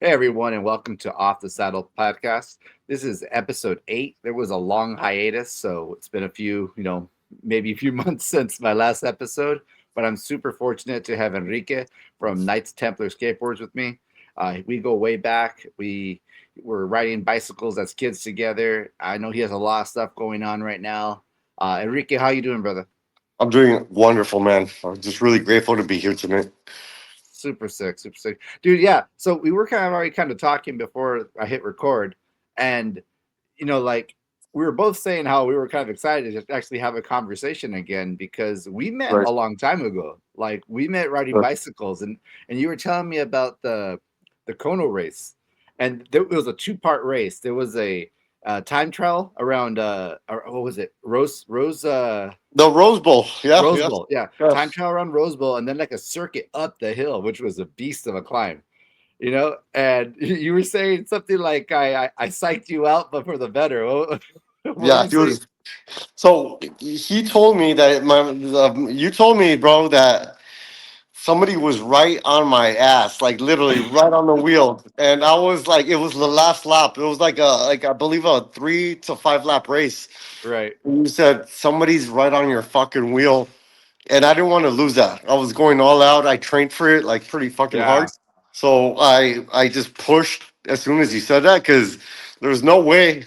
Hey everyone, and welcome to Off the Saddle podcast. This is episode 8. There was a long hiatus, so it's been a few, maybe a few months since my last episode. But I'm super fortunate to have Enrique from Knights Templar Skateboards with me. We go way back. We were riding bicycles as kids together. I know he has a lot of stuff going on right now. Enrique, how you doing, brother? I'm doing wonderful, man. I'm just really grateful to be here tonight. Super sick, dude. Yeah. So we were kind of talking before I hit record, and like we were both saying how we were kind of excited to actually have a conversation again because we met Right. a long time ago. Like we met riding bicycles, and you were telling me about the Kono race, and it was a two-part race. There was a time trial around what was it, The Rose Bowl. Yeah, Rose yeah, Bowl, yeah, yeah. time trial around Rose Bowl, and then like a circuit up the hill, which was a beast of a climb. And you were saying something like I psyched you out, but for the better. What were Yeah, you saying? dude. So he told me that you told me, bro, that somebody was right on my ass, like literally right on the wheel, and I was like, it was the last lap. It was like I believe a 3 to 5 lap race. Right. And you said somebody's right on your fucking wheel, and I didn't want to lose that. I was going all out. I trained for it like pretty fucking hard. Yeah. So I just pushed as soon as you said that because there was no way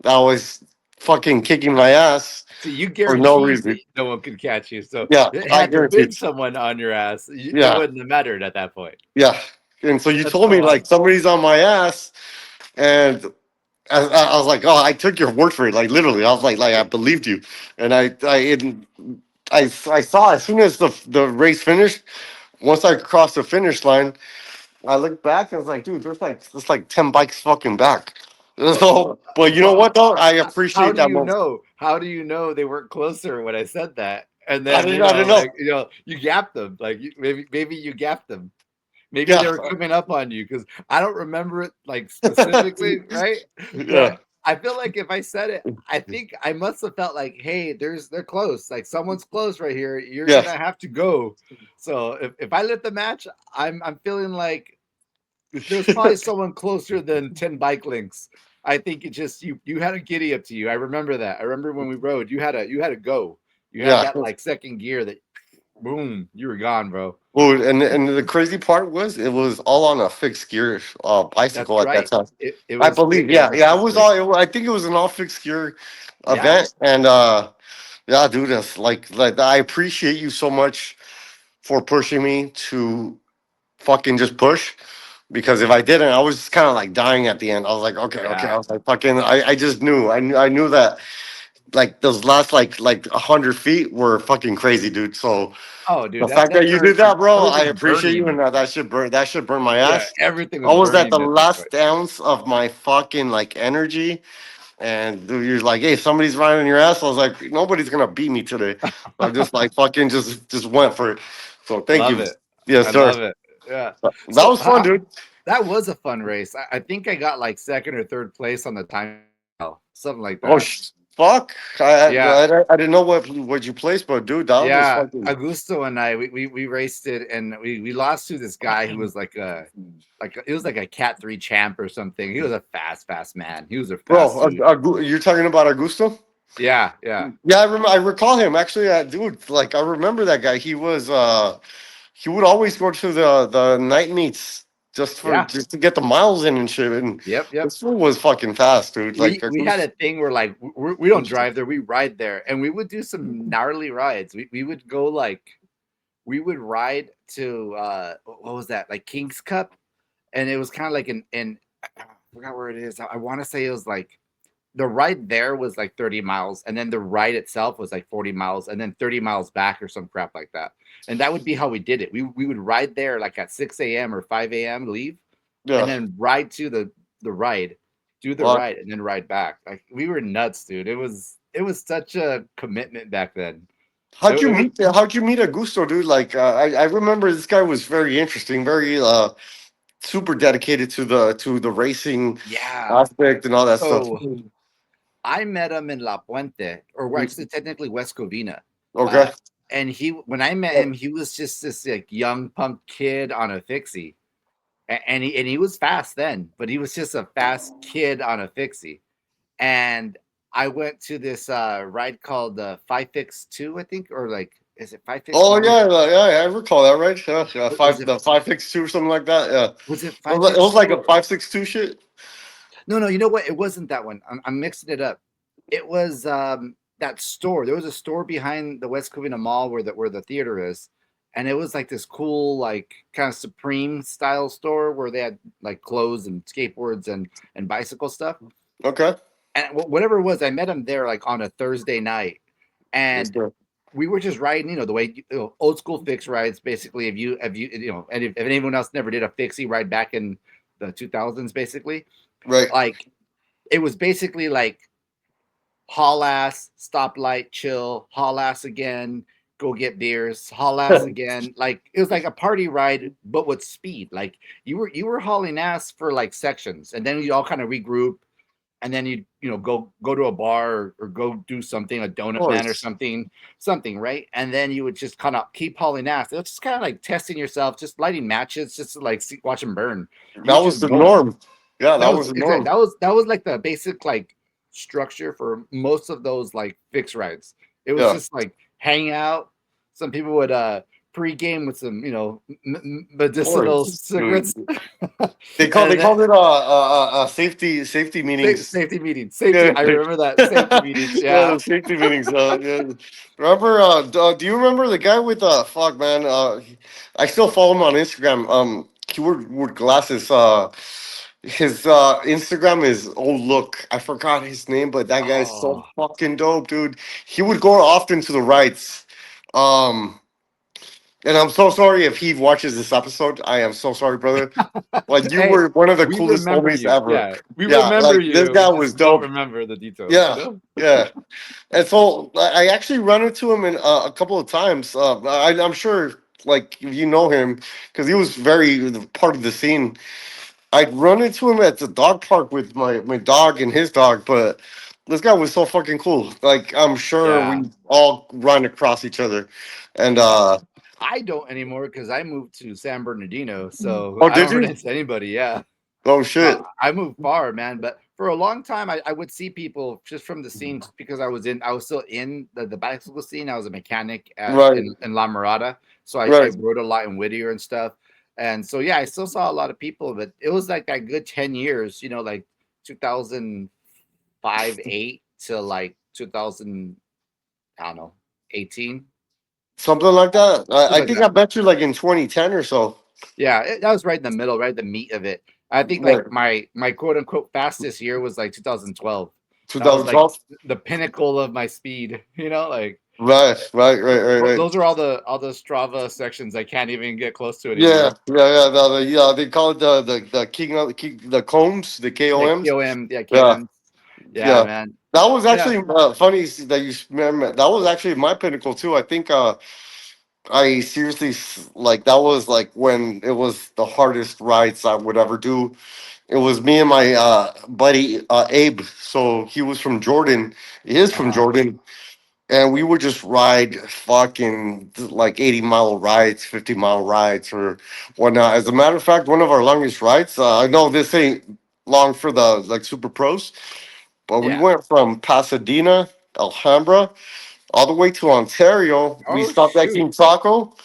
I was fucking kicking my ass So you for no guaranteed that reason. no one could catch you. So Yeah, it I had to have guarantee been it. someone on your ass. It Yeah, wouldn't have mattered at that point. yeah. And so you That's told so me like awesome. somebody's on my ass, and I was like, oh, I took your word for it. Like literally, I was like I believed you, and I saw as soon as the race finished. Once I crossed the finish line, I looked back and I was like, dude, there's like 10 bikes fucking back. So, but you know Well, what though? I how appreciate do that you moment. know? How do you know they weren't closer when I said that? And I then didn't, I didn't know. like you gapped them. Like maybe you gapped them. Maybe Yeah, they were coming up on you because I don't remember it like specifically, right? yeah, But I feel like if I said it, I think I must have felt like, hey, they're close. Like someone's close right here. You're yeah. gonna have to go. So if I lit the match, I'm feeling like there's probably someone closer than 10 bike links. I think it just you had a giddy up to you. I remember that. I remember when we rode, you had a go. You had Yeah. that like second gear that boom, you were gone, bro. Well, and the crazy part was it was all on a fixed gear That's bicycle at that right. time. It I was believe. it was Yeah, a yeah. It fixed was gear. all. I think it was an all fixed gear Yeah. event, and yeah, dude, that's like I appreciate you so much for pushing me to fucking just push. Because if I didn't, I was just kind of like dying at the end. I was like, okay, okay. I Yeah. was like, fucking. I just knew. I knew that like those last like 100 feet were fucking crazy, dude. So Oh, the dude, that fact that that you dirt, did that, bro, I everything's appreciate you, burning. and that should burn my Yeah, ass. everything I was was at the burning at that point. last ounce of my fucking like energy, and dude, you're like, hey, somebody's riding your ass. I was like, nobody's gonna beat me today. So I just like fucking just went for it. So thank Love you, it. yes, I sir. love it. Yeah. That So was fun, dude. that was a fun race. I think I got like second or third place on the time trial, something like Oh that. fuck, Yeah. I didn't know what you placed, but dude, that was Yeah. fucking. Augusto and I, we raced it and we lost to this guy who was it was like a cat 3 champ or something. He was a fast man. He was a fast Bro, dude. you're talking about Augusto? Yeah, yeah. Yeah, I recall him actually. Dude, like I remember that guy. He would always go to the night meets Yeah. just to get the miles in and shit. And Yep. this fool was fucking fast, dude. Like We had a thing where like we don't drive there, we ride there, and we would do some gnarly rides. We would go like we would ride to what was that, like King's Cup, and it was kind of like in I forgot where it is. I want to say it was like the ride there was like 30 miles, and then the ride itself was like 40 miles, and then 30 miles back or some crap like that. And that would be how we did it. We would ride there like at 6 a.m. or 5 a.m. leave, and yeah. then ride to the ride, do the Well, ride, and then ride back. Like we were nuts, dude. It was such a commitment back then. how'd It, you it was meet how'd you meet Augusto, dude? Like I remember this guy was very interesting, very super dedicated to the racing yeah. aspect and all that stuff. So I met him in La Puente, or well, actually technically West Covina. Okay. Uh, and when I met him, he was just this like young punk kid on a fixie. And he was fast then, but he was just a fast kid on a fixie. And I went to this ride called Five Fix Two, I think, or like is it Five Fix Oh One? yeah, yeah, I recall that, right? Yeah, yeah, Was five it the 562 or something like that. Yeah, it Five was, it Fix was like a Two? 562 shit. No, no, you know what? It wasn't that one. I'm mixing it up. It was that store. There was a store behind the West Covina Mall where the theater is, and it was like this cool, like kind of Supreme style store where they had like clothes and skateboards and bicycle stuff. Okay, And whatever it was, I met him there like on a Thursday night, yes, and sir. we were just riding, the way old school fix rides. Basically, and if anyone else never did a fixie ride back in the 2000s, basically, Right. like it was basically like haul ass, stoplight, chill, haul ass again, go get beers, haul ass again. Like it was like a party ride, but with speed. Like you were hauling ass for like sections, and then you all kind of regroup, and then you go to a bar or go do something, a Of donut man or course, something, right? And then you would just kind of keep hauling ass. It was just kind of like testing yourself, just lighting matches, just to like watch them burn. You that were was just the going. norm. Yeah, That that was was the exactly norm. that was like the basic like structure for most of those like fixed rides. It was Yeah, just like hang out. Some people would pre-game with some of medicinal course. cigarettes, They and then called it safety meetings. safety meetings. Safety. Yeah, I remember that safety meetings. yeah, Yeah. the safety meetings. Yeah. Remember? Do you remember the guy with fuck man? I still follow him on Instagram. He wore glasses. His Instagram is look. I forgot his name, but that guy is so Oh, fucking dope, dude. He would go often to the rights. Um, and I'm so sorry if he watches this episode. I am so sorry, brother. Like you hey, were one of the we coolest remember homies you. ever. Yeah, we Yeah, remember like this you. We guy just was don't dope. remember the details. Yeah, yeah. And so I actually run into him in a couple of times. I'm sure, like if you know him, because he was very part of the scene. I'd run into him at the dog park with my dog and his dog, but this guy was so fucking cool. Like I'm sure Yeah. we all run across each other, and Uh, I don't anymore because I moved to San Bernardino, so oh, I did don't run you? into anybody. Yeah. Oh shit! I moved far, man. But for a long time, I would see people just from the scene just because I was still in the bicycle scene. I was a mechanic Right, in La Mirada, so I right. rode a lot in Whittier and stuff. And so yeah, I still saw a lot of people, but it was like a good 10 years, like 2005, 8 to like 2000, I don't know, 18, Something like that. something I like think that. I bet you like in 2010 or so. Yeah, that was right in the middle, right the meat of it. I think Right. like my quote unquote fastest year was like 2012. That was like 2012. the pinnacle of my speed. Like Right, right. those are all the Strava sections I can't even get close to Yeah, anymore. yeah. Yeah, they call it the king of the combs, the Yeah, KOMs. KOM, yeah, Yeah, KOM. Yeah, yeah. man. That was Yeah. actually funny that you remember. That was actually my pinnacle too. I think I seriously like that was like when it was the hardest rides I would ever do. It was me and my buddy Abe. So he was from Jordan. He is from Uh-huh. Jordan. And we would just ride fucking like 80-mile rides, 50-mile rides, or whatnot. As a matter of fact, one of our longest rides, I know this ain't long for the like super pros, but we Yeah. went from Pasadena, Alhambra, all the way to Ontario. We Oh stopped at shoot. King Taco.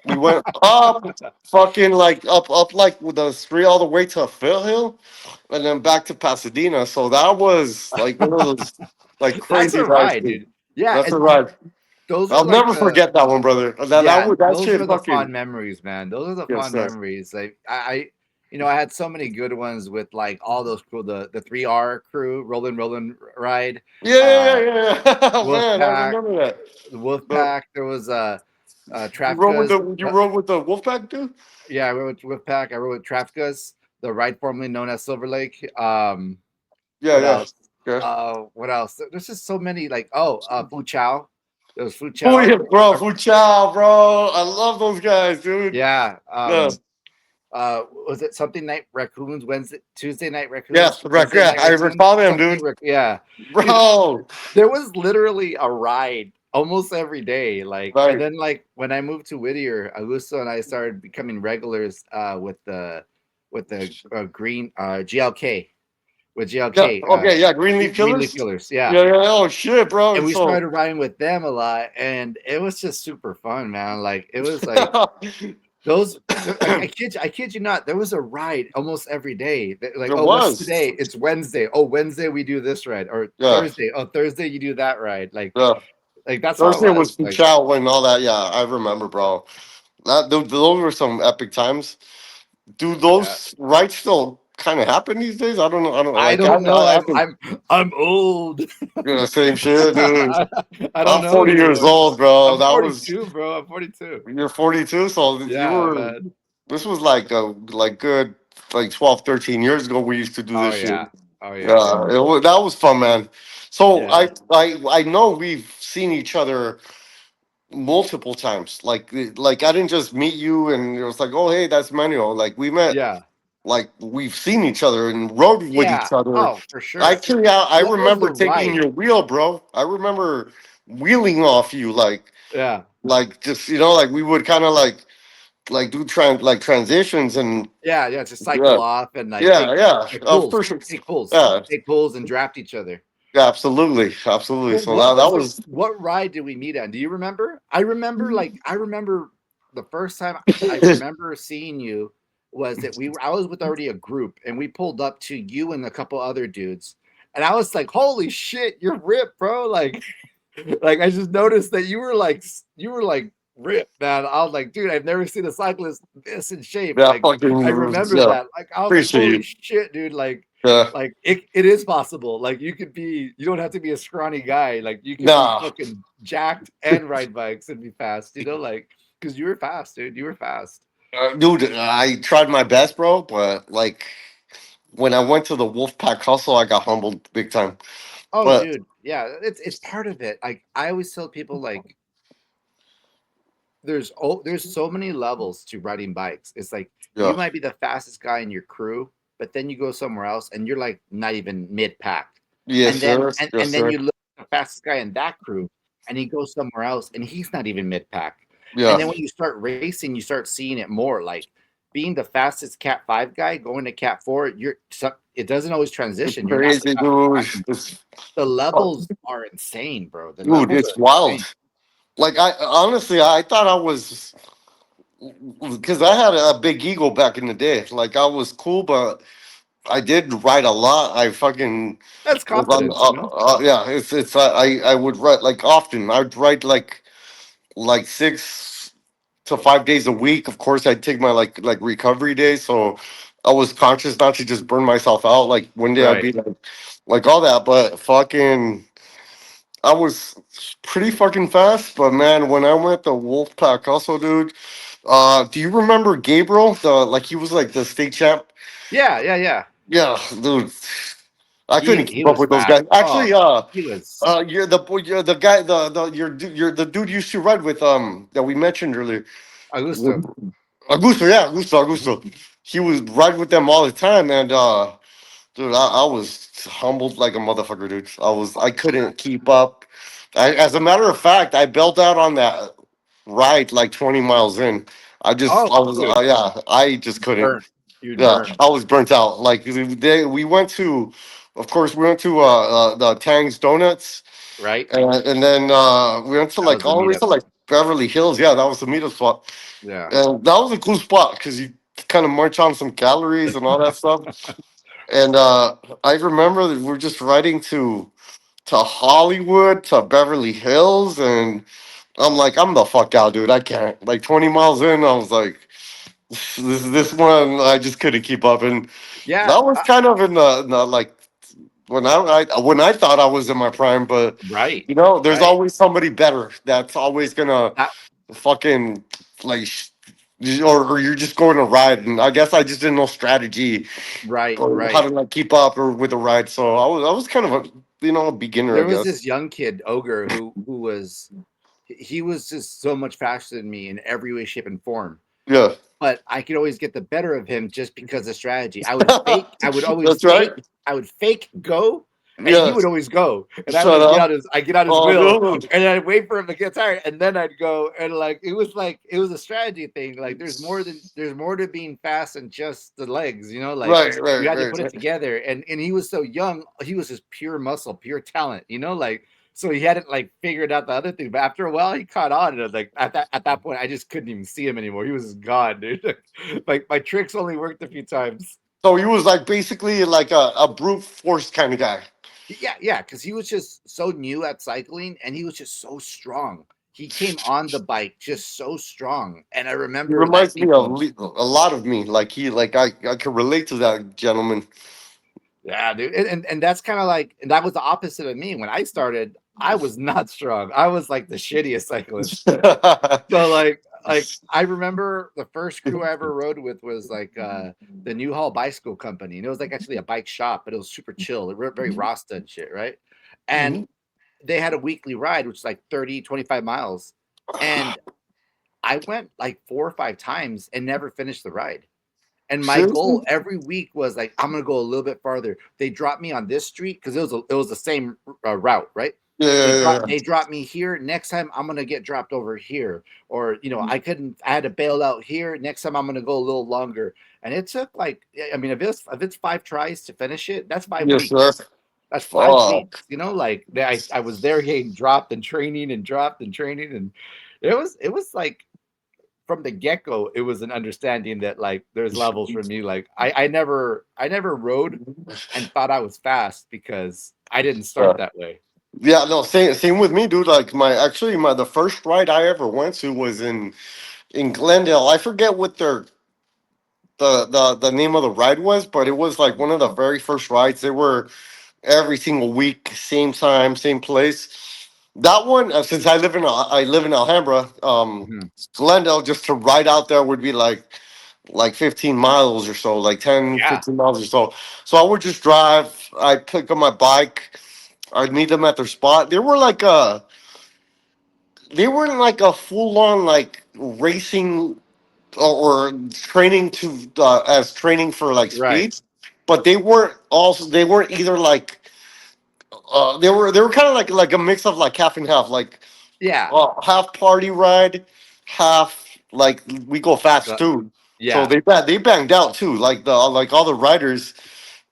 We went up, fucking like up like with the street all the way to Phil Hill, and then back to Pasadena. So that was like one of those like That's crazy a rides, ride, dude. dude. Yeah, That's a and ride. those are I'll like never the forget that one, brother. yeah, That those shit are the fond fucking memories, man. Those are the yes, fond sir. memories. Like I had so many good ones with like all those cool the 3R crew, Rolling Ride, uh Man, I Wolfpack, remember that. the The, Wolfpack. There was you rode with Trafka's. the Wolfpack dude? Yeah, I rode with Wolfpack. I rode with Trafka's, the ride formerly known as Silver Lake. Yeah, What yeah. else? Yeah. What else? There's just so many. Like Fu Chao. There was Fu Oh Chao. yeah, bro, Fu Chow, bro. I love those guys, dude. Yeah. Yeah. Was it something night raccoons? Tuesday night raccoons, Yes, right, Wednesday yeah. night I raccoons, recall them, something. dude. Yeah, dude. Bro. There was literally a ride almost every day. Like, and Right. then like when I moved to Whittier, Augusto and I started becoming regulars with the with the green GLK with Yeah. GLK Okay. Yeah. Greenleaf Greenleaf Killers. Killers, yeah. Yeah. Yeah. Oh shit, bro. And we So. started riding with them a lot, and it was just super fun, man. Like it was like those. I kid you not. There was a ride almost every day. Like, There oh, what's was. today? It's Wednesday. Oh, Wednesday we do this ride, or Yeah. Thursday. Oh, Thursday you do that ride. Yeah. Like that's how it Thursday was was. Peach Like, Out and all that. Yeah, I remember, bro. Those were some epic times. Do yeah. those rights still kind of happen these days? I don't know. I don't I like. don't know. I haven't. I'm old. Yeah, same shit, dude. I don't I'm know 40 years anymore. old, bro. I'm That was 42, bro. I'm 42. you're 42, so you Yeah, were. man. This was like good like 12, 13 years ago. We used to do Oh this shit. yeah. Oh yeah, Yeah, dude. that was fun, man. So Yeah. I know we've seen each other multiple times. Like I didn't just meet you and it was like, oh hey, that's Manuel. Like we met, Yeah. like we've seen each other and rode with Yeah. each other. Oh, for sure. Actually, I What was remember the taking ride? your wheel, bro. I remember wheeling off you, Yeah. like just like we would kind of like do transitions and Yeah, yeah, just cycle yeah, off and like yeah, yeah. pulls, For sure. Yeah, take pulls and draft each other. yeah, absolutely, absolutely. So What that was the was what ride did we meet on? Do you remember? I remember the first time I remember seeing you was that I was with already a group and we pulled up to you and a couple other dudes. And I was like, "Holy shit, you're ripped, bro." Like I just noticed that you were like ripped, man. I was like, dude, I've never seen a cyclist this in shape. yeah, Like I fucking remember yeah. that. Like I was like, Appreciate holy you. shit, dude. Yeah. Like it is possible. Like you don't have to be a scrawny guy. Like you can be Nah, fucking jacked and ride bikes and be fast, like because you were fast, dude. You were fast. dude, I tried my best, bro, but like when I went to the Wolfpack Hustle, I got humbled big time. Oh, But dude. Yeah, it's part of it. Like I always tell people like there's so many levels to riding bikes. It's like you yeah, might be the fastest guy in your crew, but then you go somewhere else and you're like not even mid pack. yes, sir, yes, And then sir. you look at the fastest guy in that crew and he goes somewhere else and he's not even mid pack. And Yeah, then when you start racing, you start seeing it more like being the fastest cat 5 guy going to cat 4, it doesn't always it's transition. You're not the crazy, fastest dude. guy. It's The oh, levels are insane, bro. The dude, levels it's are wild. insane. Like I honestly, I thought I was because I had a big ego back in the day. Like I was cool, but I did write a lot. I fucking That's was on. confidence, you know? Yeah, it's I would write like often. I'd write like 6 to 5 days a week. Of course, I'd take my like recovery days, so I was conscious not to just burn myself out. Like one day I'd Right. be like all that, but fucking. I was pretty fucking fast, but man, when I went to Wolfpack, also, dude, do you remember Gabriel? The like he was like the state champ. Yeah, yeah, yeah. Yeah, dude, I couldn't He keep up was with those fast. guys. Oh, Actually, he was you're the guy, you're the dude you used to ride with, that we mentioned earlier. Augusto. Augusto, yeah, Augusto. Mhm. He was riding with them all the time, and dude, I was humbled like a motherfucker, dude. I couldn't keep up. As a matter of fact, I bailed out on that ride like 20 miles in. Oh, I was, dude, yeah, I just couldn't. burnt. You'd Yeah, burn, I was burnt out. Like we went to, of course, we went to the Tang's Donuts, right? and then we went to That like was the all the way meetup. to like Beverly Hills. Yeah, that was the meetup spot, Yeah. and that was a cool spot because you kind of munch on some calories and all that stuff. And I remember that we were just riding to Hollywood, to Beverly Hills, and I'm like, I'm the fuck out, dude. I can't. Like 20 miles in, I was like, this one, I just couldn't keep up. And Yeah, that was kind of in the like when I thought I was in my prime, but right, there's right. always somebody better that's always gonna That, fucking like, or you're just going to ride. And I guess I just didn't know strategy right, or how right. to like keep up or with the ride. So I was kind of a a beginner, I There was guess. this young kid, Ogre, who was he was just so much faster than me in every way, shape, and form. Yeah, But I could always get the better of him just because of strategy. I would that's right. fake go, and he Yeah. would always go, and I Shut would up. I get on his Oh, wheel, dude. and I'd wait for him to get tired, and then I'd go, and like it was a strategy thing. Like there's more to being fast than just the legs, you know. Like Right, you right, had to put it right. together, and he was so young, he was just pure muscle, pure talent, you know. Like so he hadn't like figured out the other thing, but after a while he caught on, and like at that point I just couldn't even see him anymore. He was just gone, dude. Like my tricks only worked a few times. So he was like basically like a brute force kind of guy. Yeah, yeah, because he was just so new at cycling and he was just so strong. He came on the bike just so strong. And I He remember like reminds me of people, a lot of me. Like I can relate to that gentleman. yeah, dude. And that's kind of like, and that was the opposite of me. When I started, I was not strong. I was like the shittiest cyclist. So like I remember the first crew I ever rode with was like the New Hall Bicycle Company. And it was like actually a bike shop, but it was super chill. It was very Rasta and shit, right? And Mhm. they had a weekly ride, which is like 30, 25 miles. And I went like 4 or 5 times and never finished the ride. And my Seriously? goal every week was like, I'm gonna go a little bit farther. They dropped me on this street because it was the same route, right? Yeah, yeah, They dropped me here. Next time I'm gonna get dropped over here, or you know, I had to bail out here. Next time I'm gonna go a little longer. And it took like, I mean, if it's 5 tries to finish it, that's yeah. 5 weeks. Yes, sir. That's 5 weeks, Fuck. you know, like I was there getting dropped and training and dropped and training. And it was like from the get-go, it was an understanding that like there's levels for me. Like I never rode and thought I was fast because I didn't start Uh, that way. yeah, no, same with me, dude. Like my the first ride I ever went to was in Glendale. I forget what the name of the ride was, but it was like one of the very first rides. They were every single week, same time, same place. That one, since I live in Alhambra, Mhm. Glendale, just to ride out there would be like 15 miles or so, like 10, Yeah, 15 miles or so. So I would just drive. I'd pick up my bike. I'd meet them at their spot. They weren't like a full on like racing or training to as training for like right. speed, but they weren't either like they were kind of like a mix of like half and half, like Yeah. half party ride, half like we go fast The- too. So yeah. they banged out too, like the like all the riders,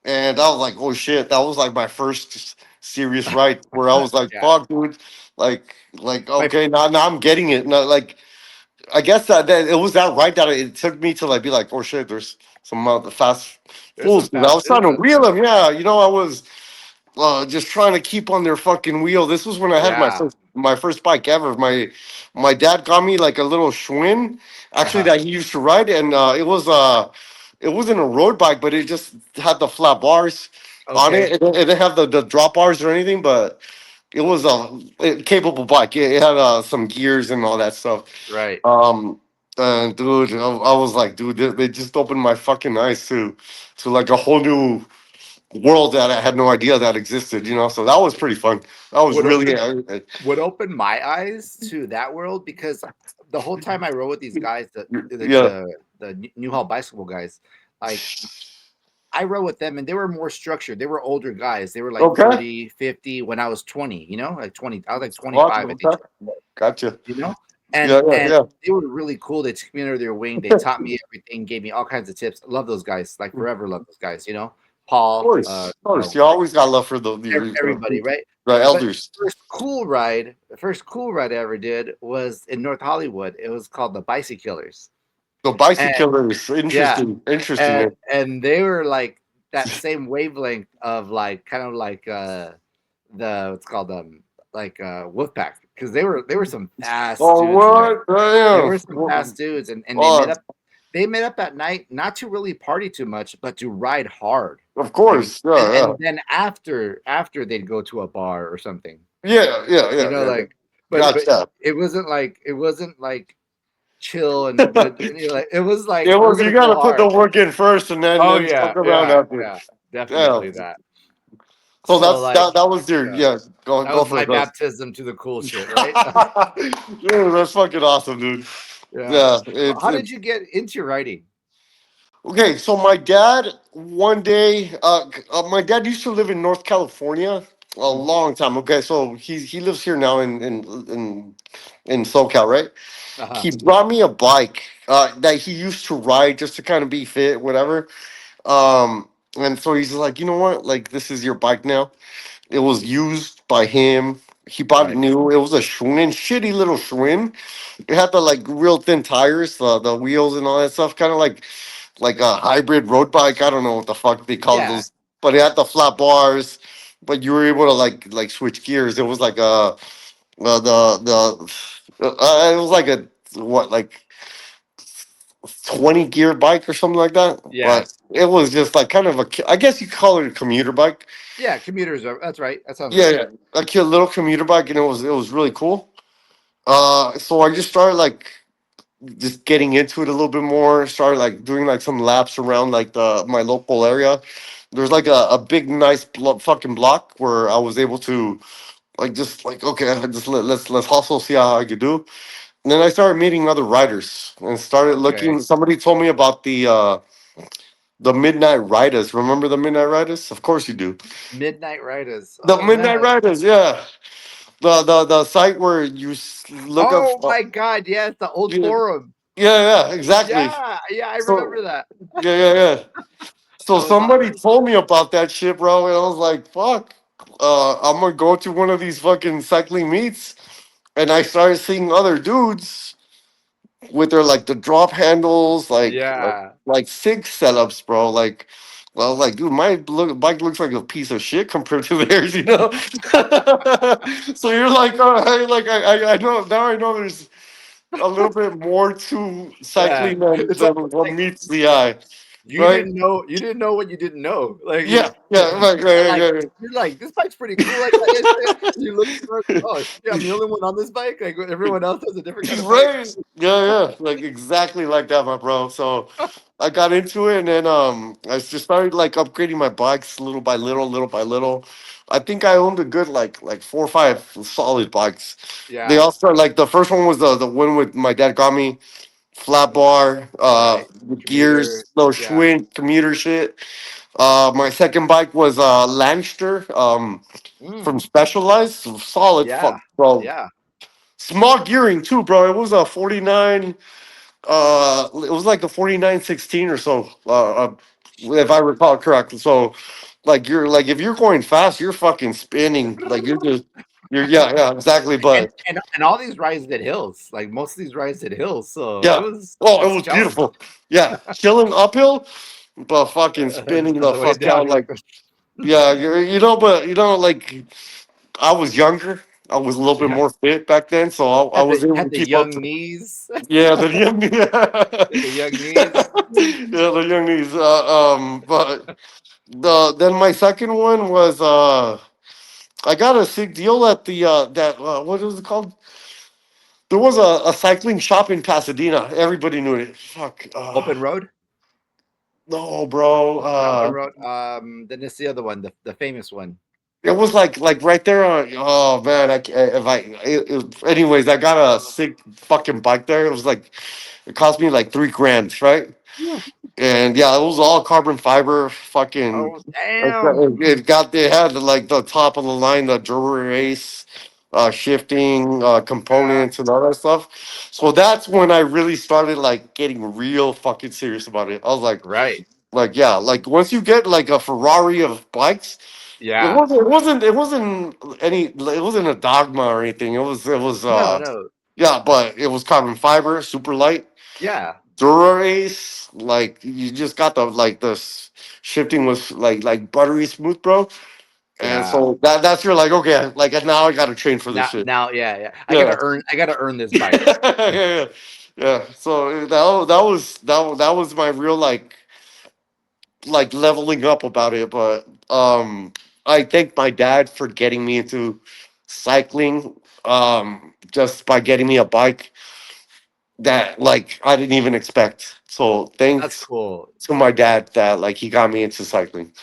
and I was like, oh shit, that was like my first serious ride where I was like, Yeah. fuck, dude, like My okay, now I'm getting it. Now, like I guess that it was that ride that it took me to like be like, oh shit, there's some fast there's fools. some Dude. I fast was trying dudes to out wheel there. them, yeah. You know, I was just trying to keep on their fucking wheel. This was when I had Yeah. my first bike ever. My dad got me like a little Schwinn, actually Uh-huh. that he used to ride, and it wasn't a road bike, but it just had the flat bars on it. Okay. It didn't have the drop bars or anything, but it was a capable bike. It had some gears and all that stuff. Right. Um, and dude, I was like, dude, they just opened my fucking eyes to like a whole new world that I had no idea that existed. You know, so that was pretty fun. That was What really, opened what opened my eyes to that world because the whole time I rode with these guys, yeah. the New Hall bicycle guys, like I rode with them and they were more structured. They were older guys. They were like Okay. 40, 50 when I was 20, you know, like 20. I was like Fuck, 25, I think, okay. Gotcha. you know? Yeah, yeah, And yeah. they were really cool. They took me under their wing. They taught me everything, gave me all kinds of tips. Love those guys. Like Of forever love those guys, you know? Paul, course, of you course. know, You always got love for everybody, right? the But elders. the first cool ride I ever did was in North Hollywood. It was called the Bicyclers. The And bicyclers, yeah, interesting, man. and they were like that same wavelength of like kind of like the what's called like Wolfpack because they were some fast Oh, dudes in there. what? They Damn. were some fast dudes, and Oh, they met up at night not to really party too much, but to ride hard. of Like course. Yeah, yeah. and then after they'd go to a bar or something, Yeah, yeah, you yeah, know, yeah, yeah. like but Gotcha. it wasn't like chill and but you know, like it was like It we're was, you gonna got go to put the hard. work in first and Oh then yeah, fuck around yeah, after. yeah, Yeah. definitely that. So So like that was your, yeah, yeah, that go was for my it, bro. baptism to the cool shit, right? Dude, that's fucking awesome, dude. Yeah. Yeah, How did you get into writing? Okay, so my dad one day, my dad used to live in North California a Hmm. long time. Okay, so he lives here now in SoCal, right? Uh-huh. He brought me a bike that he used to ride just to kind of be fit, whatever. And so he's like, you know what? Like, this is your bike now. It was used by him. He bought it Right. new. It was a Schwinn, shitty little Schwinn. It had the like real thin tires, the wheels and all that stuff, kind of like a hybrid road bike. I don't know what the fuck they call Yeah. those, but it had the flat bars. But you were able to like switch gears. It was like a it was like a what like 20 gear bike or something like that. Yeah. But it was just like kind of I guess you could call it a commuter bike. Yeah. Commuters are. That's right. That sounds Yeah, right. yeah, like a little commuter bike, and it was really cool. So I just started like just getting into it a little bit more. Started like doing like some laps around like the my local area. There's like a big nice fucking block where I was able to like just like okay, just let's hustle, see how I could do. And then I started meeting other riders and started looking. Okay. Somebody told me about the Midnight Riders. Remember the Midnight Riders? Of course you do. Midnight Riders. The Oh man. Midnight Riders, yeah. The site where you look up. Oh my God. Yes, the old Yeah, forum. yeah, exactly. Yeah. Yeah. I So remember that. yeah. So That was somebody awesome. told me about that shit, bro, and I was like, "Fuck, I'm gonna go to one of these fucking cycling meets." And I started seeing other dudes with their like the drop handles, Yeah. like six setups, bro. Like, well, like, dude, bike looks like a piece of shit compared to theirs, you know. So you're like, all right, like I know now. I know there's a little bit more to Yeah. cycling than It's almost what like meets the eye, you right? didn't know. You didn't know what you didn't know. Like Yeah, yeah, right, right, like right, you're like, this bike's pretty cool. Like that yesterday. And you look around, oh shit, I'm the only one on this bike. Like everyone else has a different kind of bike. right. Yeah, like exactly like that, my bro. So I got into it, and then I just started like upgrading my bikes little by little. I think I owned a good like 4 or 5 solid bikes. They Yeah. all start like the first one was the one with my dad got me flat bar, Right. gears, Commuter. no Yeah. Schwinn commuter shit. My second bike was Lanster, from Mm. Specialized, solid Yeah. fuck, bro. Yeah. Small gearing too, bro. It was a 49. It was like a 4916 or so, if I recall correctly. So, like you're like if you're going fast, you're fucking spinning. Like you're yeah, exactly. And, But and all these rides did hills. Like most of these rides did hills. So yeah, oh, it it's a was challenge. beautiful. Yeah, chilling uphill, but fucking spinning On the the way fuck down, out. you're like, Like yeah, but like I was younger. I was a little bit yeah. more fit back then, so I was able Had to the keep up. young knees. Yeah, the young, The young knees. yeah, the young knees. But then my second one was I got a sick deal at the that what was it called? There was a cycling shop in Pasadena. Everybody knew it. Fuck. Open road. No, bro. Not open road. Then it's the other one, the famous one. It was like right there. Oh man, I ca- if I anyways, I got a sick fucking bike there. It was like it cost me like 3 grand, right? Whew. And yeah, it was all carbon fiber. Fucking, Oh damn! it had like the top of the line, the Dura-Ace, shifting Yeah, components and all that stuff. So that's when I really started like getting real fucking serious about it. I was right. like yeah, like once you get like a Ferrari of bikes, Yeah. it wasn't a dogma or anything. It was No, no. yeah, but it was carbon fiber, super light. Yeah, Dura-Ace, like you just got shifting was like buttery smooth, bro. And yeah. so that's you're like okay, like now I got to train for this shit. Now, yeah, yeah. Yeah, I gotta earn this bike. yeah. So that was my real like leveling up about it. But I thank my dad for getting me into cycling. Just by getting me a bike that like I didn't even expect. So That's thanks cool. to my dad that like he got me into cycling.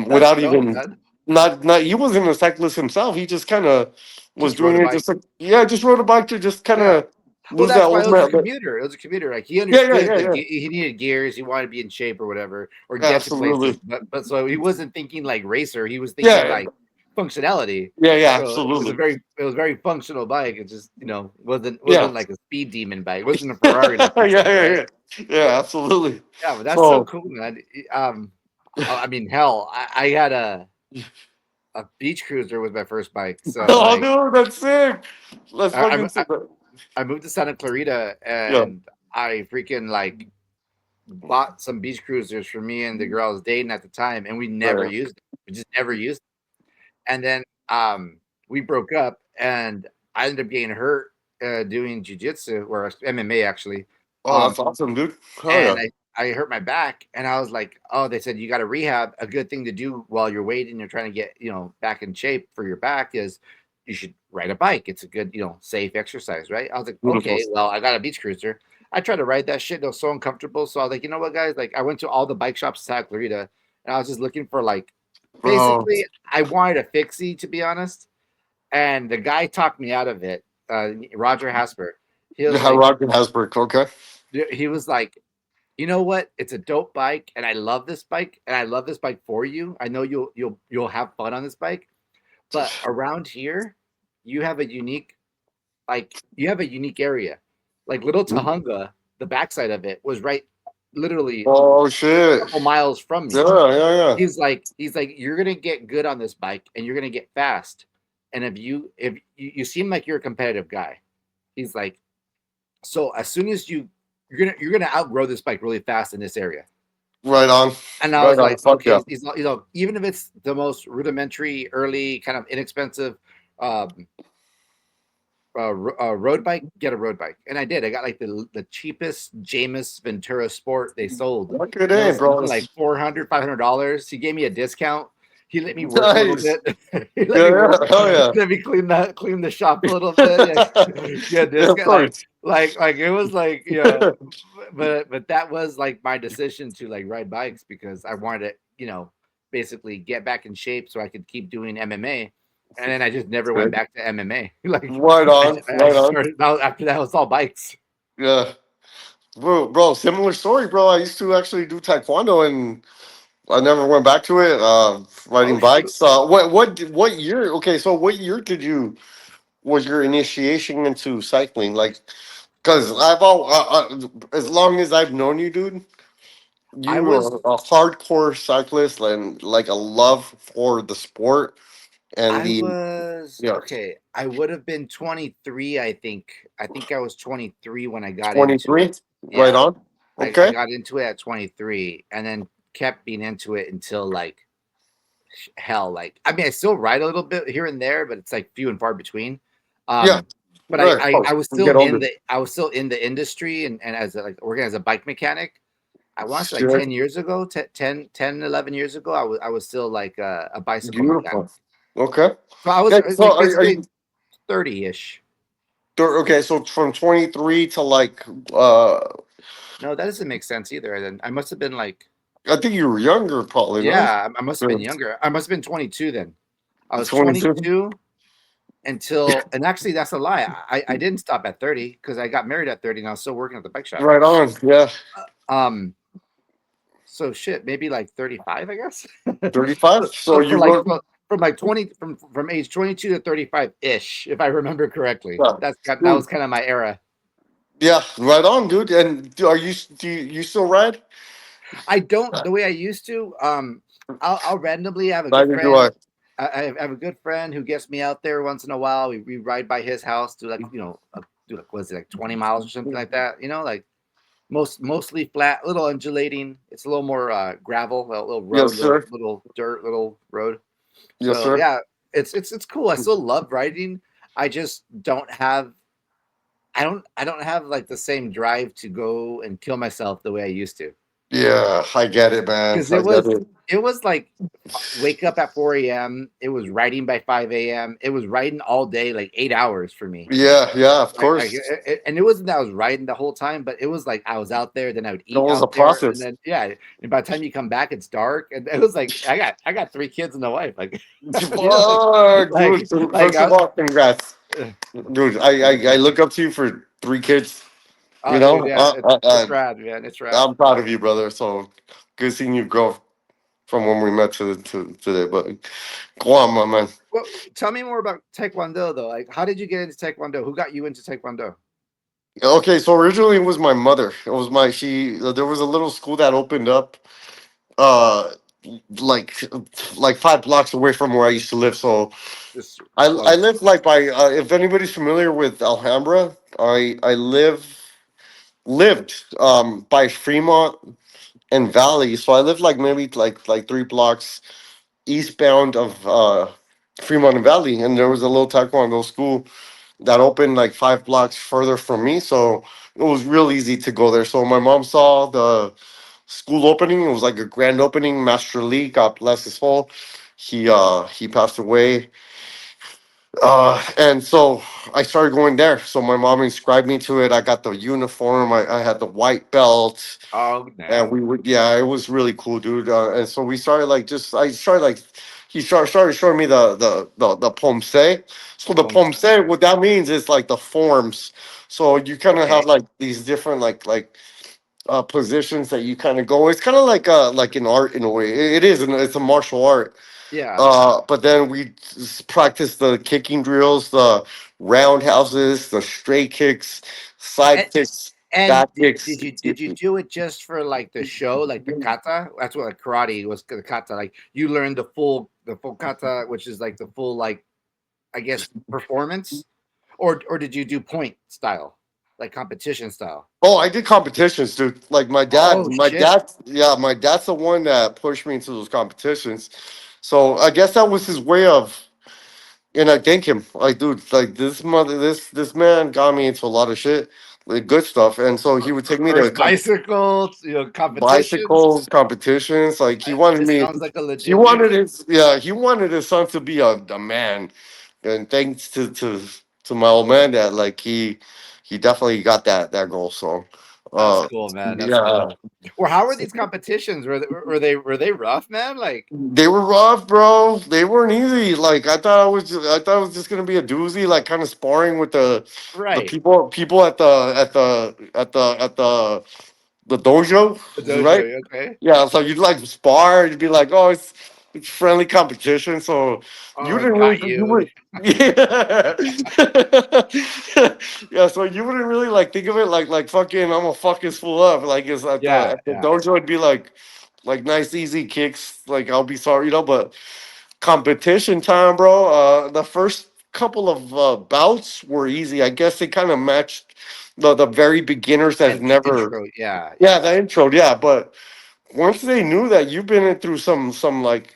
That's Without dope, even man. not he wasn't a cyclist himself. He just kind of was Just rode doing a it bike. just like yeah, just rode a bike to just kind Yeah, of Well, Lose that that's why old it was a man. commuter. It was a commuter. Like he Yeah, yeah, understood yeah, that yeah. he needed gears. He wanted to be in shape or whatever, or get to places. Absolutely. But so he wasn't thinking like racer. He was thinking Yeah, like functionality. yeah, yeah. So Absolutely. it was very functional bike. It just Yeah. wasn't like a speed demon bike. It wasn't a Ferrari Yeah, like you said, yeah, right? yeah. Yeah, absolutely. Yeah, but that's so So, cool, man. I mean, hell, I had a beach cruiser was my first bike. So oh, like, dude, that's sick. Let's I, fucking see that. I moved to Santa Clarita Yeah. and I freaking like bought some beach cruisers for me and the girl I was dating at the time, and we never Yeah. used it. We just never used it. And then we broke up, and I ended up getting hurt doing jujitsu or MMA actually. Oh, Um, that's awesome, dude. Oh, yeah. and I hurt my back, and I was like, oh, they said you got to rehab. A good thing to do while you're waiting, you're trying to get back in shape for your back is you should ride a bike. It's a good safe exercise, right? I was like, Beautiful. okay, well I got a beach cruiser. I tried to ride that shit. It was so uncomfortable. So I was like, you know what, guys? Like I went to all the bike shops in Santa Clarita, and I was just looking for like, Bro. basically, I wanted a fixie to be honest. And the guy talked me out of it. Roger Hasper. He was Yeah, like, Rocket Hasbrook. Okay. he was like, you know what? It's a dope bike, and I love this bike, and I love this bike for you. I know you'll have fun on this bike, but around here, you have a unique you have a unique area. Like Little Tahunga, the backside of it was right, literally Oh, a shit. couple miles from Yeah, me. yeah, yeah. He's like you're gonna get good on this bike, and you're gonna get fast. And if you seem like you're a competitive guy, he's like, so as soon as you're gonna outgrow this bike really fast in this area. Right on. And I Right was on. like, Fuck okay, yeah. he's not, even if it's the most rudimentary, early, kind of inexpensive um, road bike, get a road bike. And I did. I got like the cheapest Jameis Ventura Sport they sold. Lock it And it in, was bro. something like $400, $500. He gave me a discount. He let me work a little Nice. bit. He let Yeah, me work. yeah. Hell yeah. Let me clean the shop a little bit. Yeah, yeah, Yeah, of discount. course. Like it was like but that was like my decision to like ride bikes because I wanted to basically get back in shape so I could keep doing MMA. And then I just never went Good. back to MMA. Like Right on. I Right just on. started now after that it was all bikes. Yeah. Bro, similar story, bro. I used to actually do taekwondo and I never went back to it. Oh Riding shoot. bikes. What year? Okay, so what year did you was your initiation into cycling? Like, cause as long as I've known you, dude, I you are was a hardcore cyclist and like a love for the sport and I the was yeah okay. I would have been 23, I think. I think I was 23 when I got into 23. it. Right Yeah. on. I Okay. got into it at 23 and then kept being into it until like hell. Like I mean I still ride a little bit here and there, but it's like few and far between. Yeah. Um but Yeah. Of course. I was You still get in older. the industry and as a, like working as a bike mechanic. I want to say like Shit. 10 years ago, 11 years ago, I was still like a bicycle mechanic. Beautiful. Okay. So I was Yeah. So like are basically you 30-ish. okay? So from 23 to like uh, No, that doesn't make sense either. Then I must have been like, I think you were younger, probably, no? yeah, I must have been younger. I must have been 22 then. I was 22. 22 until, and actually that's a lie. I didn't stop at 30 because I got married at 30 and I was still working at the bike shop. Right on. Yeah. Um, so shit, maybe like 35, I guess. 35. So So for you like wrote. from like 20 from age 22 to 35 ish, if I remember correctly. Yeah. That Dude. was kind of my era. Yeah. Right on, dude. And do you still ride? I don't the way I used to. I'll randomly have a good Neither do friend. I. I have a good friend who gets me out there once in a while. We ride by his house, do like do like was it like 20 miles or something like that. Like mostly flat, little undulating. It's a little more gravel, a little road, Yes, sir. little dirt, little road. Yes, So sir. yeah, it's cool. I still love riding. I just don't have I don't have like the same drive to go and kill myself the way I used to. Yeah, I get it, man. Because I get it. it was like wake up at 4 a.m. It was writing by 5 a.m. It was writing all day, like 8 hours for me. Yeah, yeah, of Like course. and it wasn't that I was writing the whole time, but it was like I was out there, then I would It eat was a out there, and process. then yeah, and by the time you come back, it's dark, and it was like I got 3 kids and a wife, like Fuck, dude. like First of I, all, congrats, dude. I look up to you for three kids. You Oh, dude, know, yeah, it's rad, man. It's rad. I'm proud of you, brother. So good seeing you grow from when we met to today. But go on, my man. Well, tell me more about Taekwondo, though. Like, how did you get into Taekwondo? Who got you into Taekwondo? Okay, so originally it was my mother. It was my she. There was a little school that opened up, uh, like 5 blocks away from where I used to live. So Just I close. live like by if anybody's familiar with Alhambra, I lived by Fremont and Valley. So I lived like maybe like 3 blocks eastbound of Fremont and Valley, and there was a little taekwondo school that opened like 5 blocks further from me. So it was real easy to go there. So my mom saw the school opening. It was like a grand opening. Master Lee, God bless his soul. He passed away. And so I started going there. So my mom inscribed me to it. I got the uniform. I had the white belt. Oh, And damn. we would, yeah, it was really cool, dude. And so we started like I started like, started showing me the pomse. So the Pumps. pomse, Okay. what that means is like the forms. So you kind of have Okay. like these different positions that you kind of go. It's kind of like an art in a way. It is, and it's a martial art. Yeah. But then we practice the kicking drills, the roundhouses, the straight kicks, And, side kicks, and back kicks. did you do it just for like the show, like the kata? That's what like karate was, the kata. Like you learned the full kata, which is like the full, like, I guess, performance, or did you do point style, like competition style? Oh, I did competitions, dude. Like Oh shit! yeah, my dad's the one that pushed me into those competitions. So I guess that was his way of, and I thank him. Like, dude, like this man got me into a lot of shit, like good stuff. And so he would take me to First bicycle, competitions. bicycles competitions. Like This sounds like a he legit dude. wanted his, yeah, he wanted his son to be a man. And thanks to my old man, that like he definitely got that goal. So, That's uh, cool, man. That's yeah. cool. Well, how were these competitions? Were they rough, man? Like, They were rough, bro. They weren't easy. Like I thought it was just gonna be a doozy, like kind of sparring with the right? people at the dojo, The right? dojo, okay. Yeah, so you'd like spar, you'd be like, oh, it's friendly competition. So Oh, you I didn't really got you you. would yeah. Yeah, so you wouldn't really like think of it like fucking I'm gonna fuck this fool up. Like it's Yeah, at the yeah. dojo it'd be like nice easy kicks, like I'll be sorry, but competition time, bro. The first couple of bouts were easy. I guess they kind of matched the very beginners that have never, Intro. Yeah, yeah, yeah. the intro, yeah, but once they knew that you've been in through some like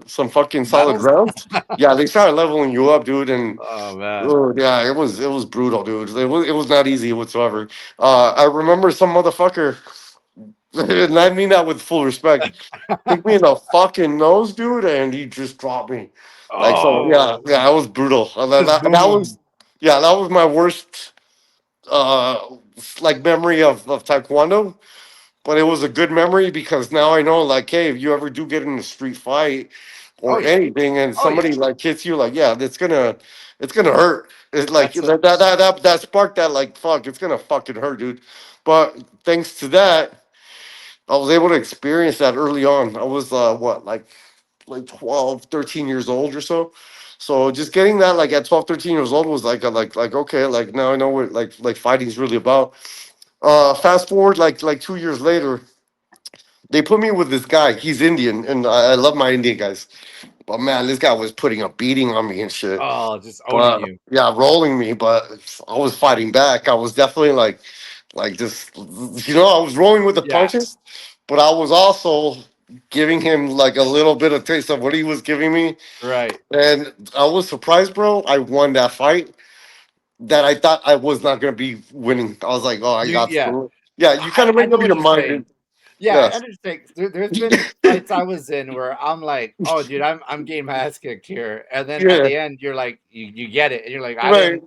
some fucking solid Battles. rounds, yeah, they started leveling you up, dude. And Oh man. oh, yeah, it was brutal, dude. It was not easy whatsoever. I remember some motherfucker, and I mean that with full respect, kicked me in the fucking nose, dude, and he just dropped me. Like so, yeah, Oh, yeah, that was brutal. just That was, boom. yeah, that was my worst like memory of taekwondo. But it was a good memory because now I know, like, hey, if you ever do get in a street fight Oh or yeah. anything, and Oh yeah. somebody like hits you, like, yeah, it's gonna hurt. It's like That's a that spark that like fuck, it's gonna fucking hurt, dude. But thanks to that, I was able to experience that early on. I was what like 12, 13 years old or so. So just getting that like at 12, 13 years old was like okay, like now I know what like fighting is really about. Fast forward like 2 years later, they put me with this guy. He's Indian, and I love my Indian guys. But man, this guy was putting a beating on me and shit. just owning But you. yeah, rolling me. But I was fighting back. I was definitely like just I was rolling with the Yeah. punches, but I was also giving him like a little bit of taste of what he was giving me. Right. And I was surprised, bro. I won that fight that I thought I was not gonna be winning. I was like, oh, I You got yeah. screwed. Yeah, you kind of I make know up what your you're mind, dude. saying. Yeah, I Yeah, understand. There's been fights I was in where I'm like, oh, dude, I'm getting my ass kicked here, and then at yeah, the end, you're like, you get it, and you're like, I right. didn't.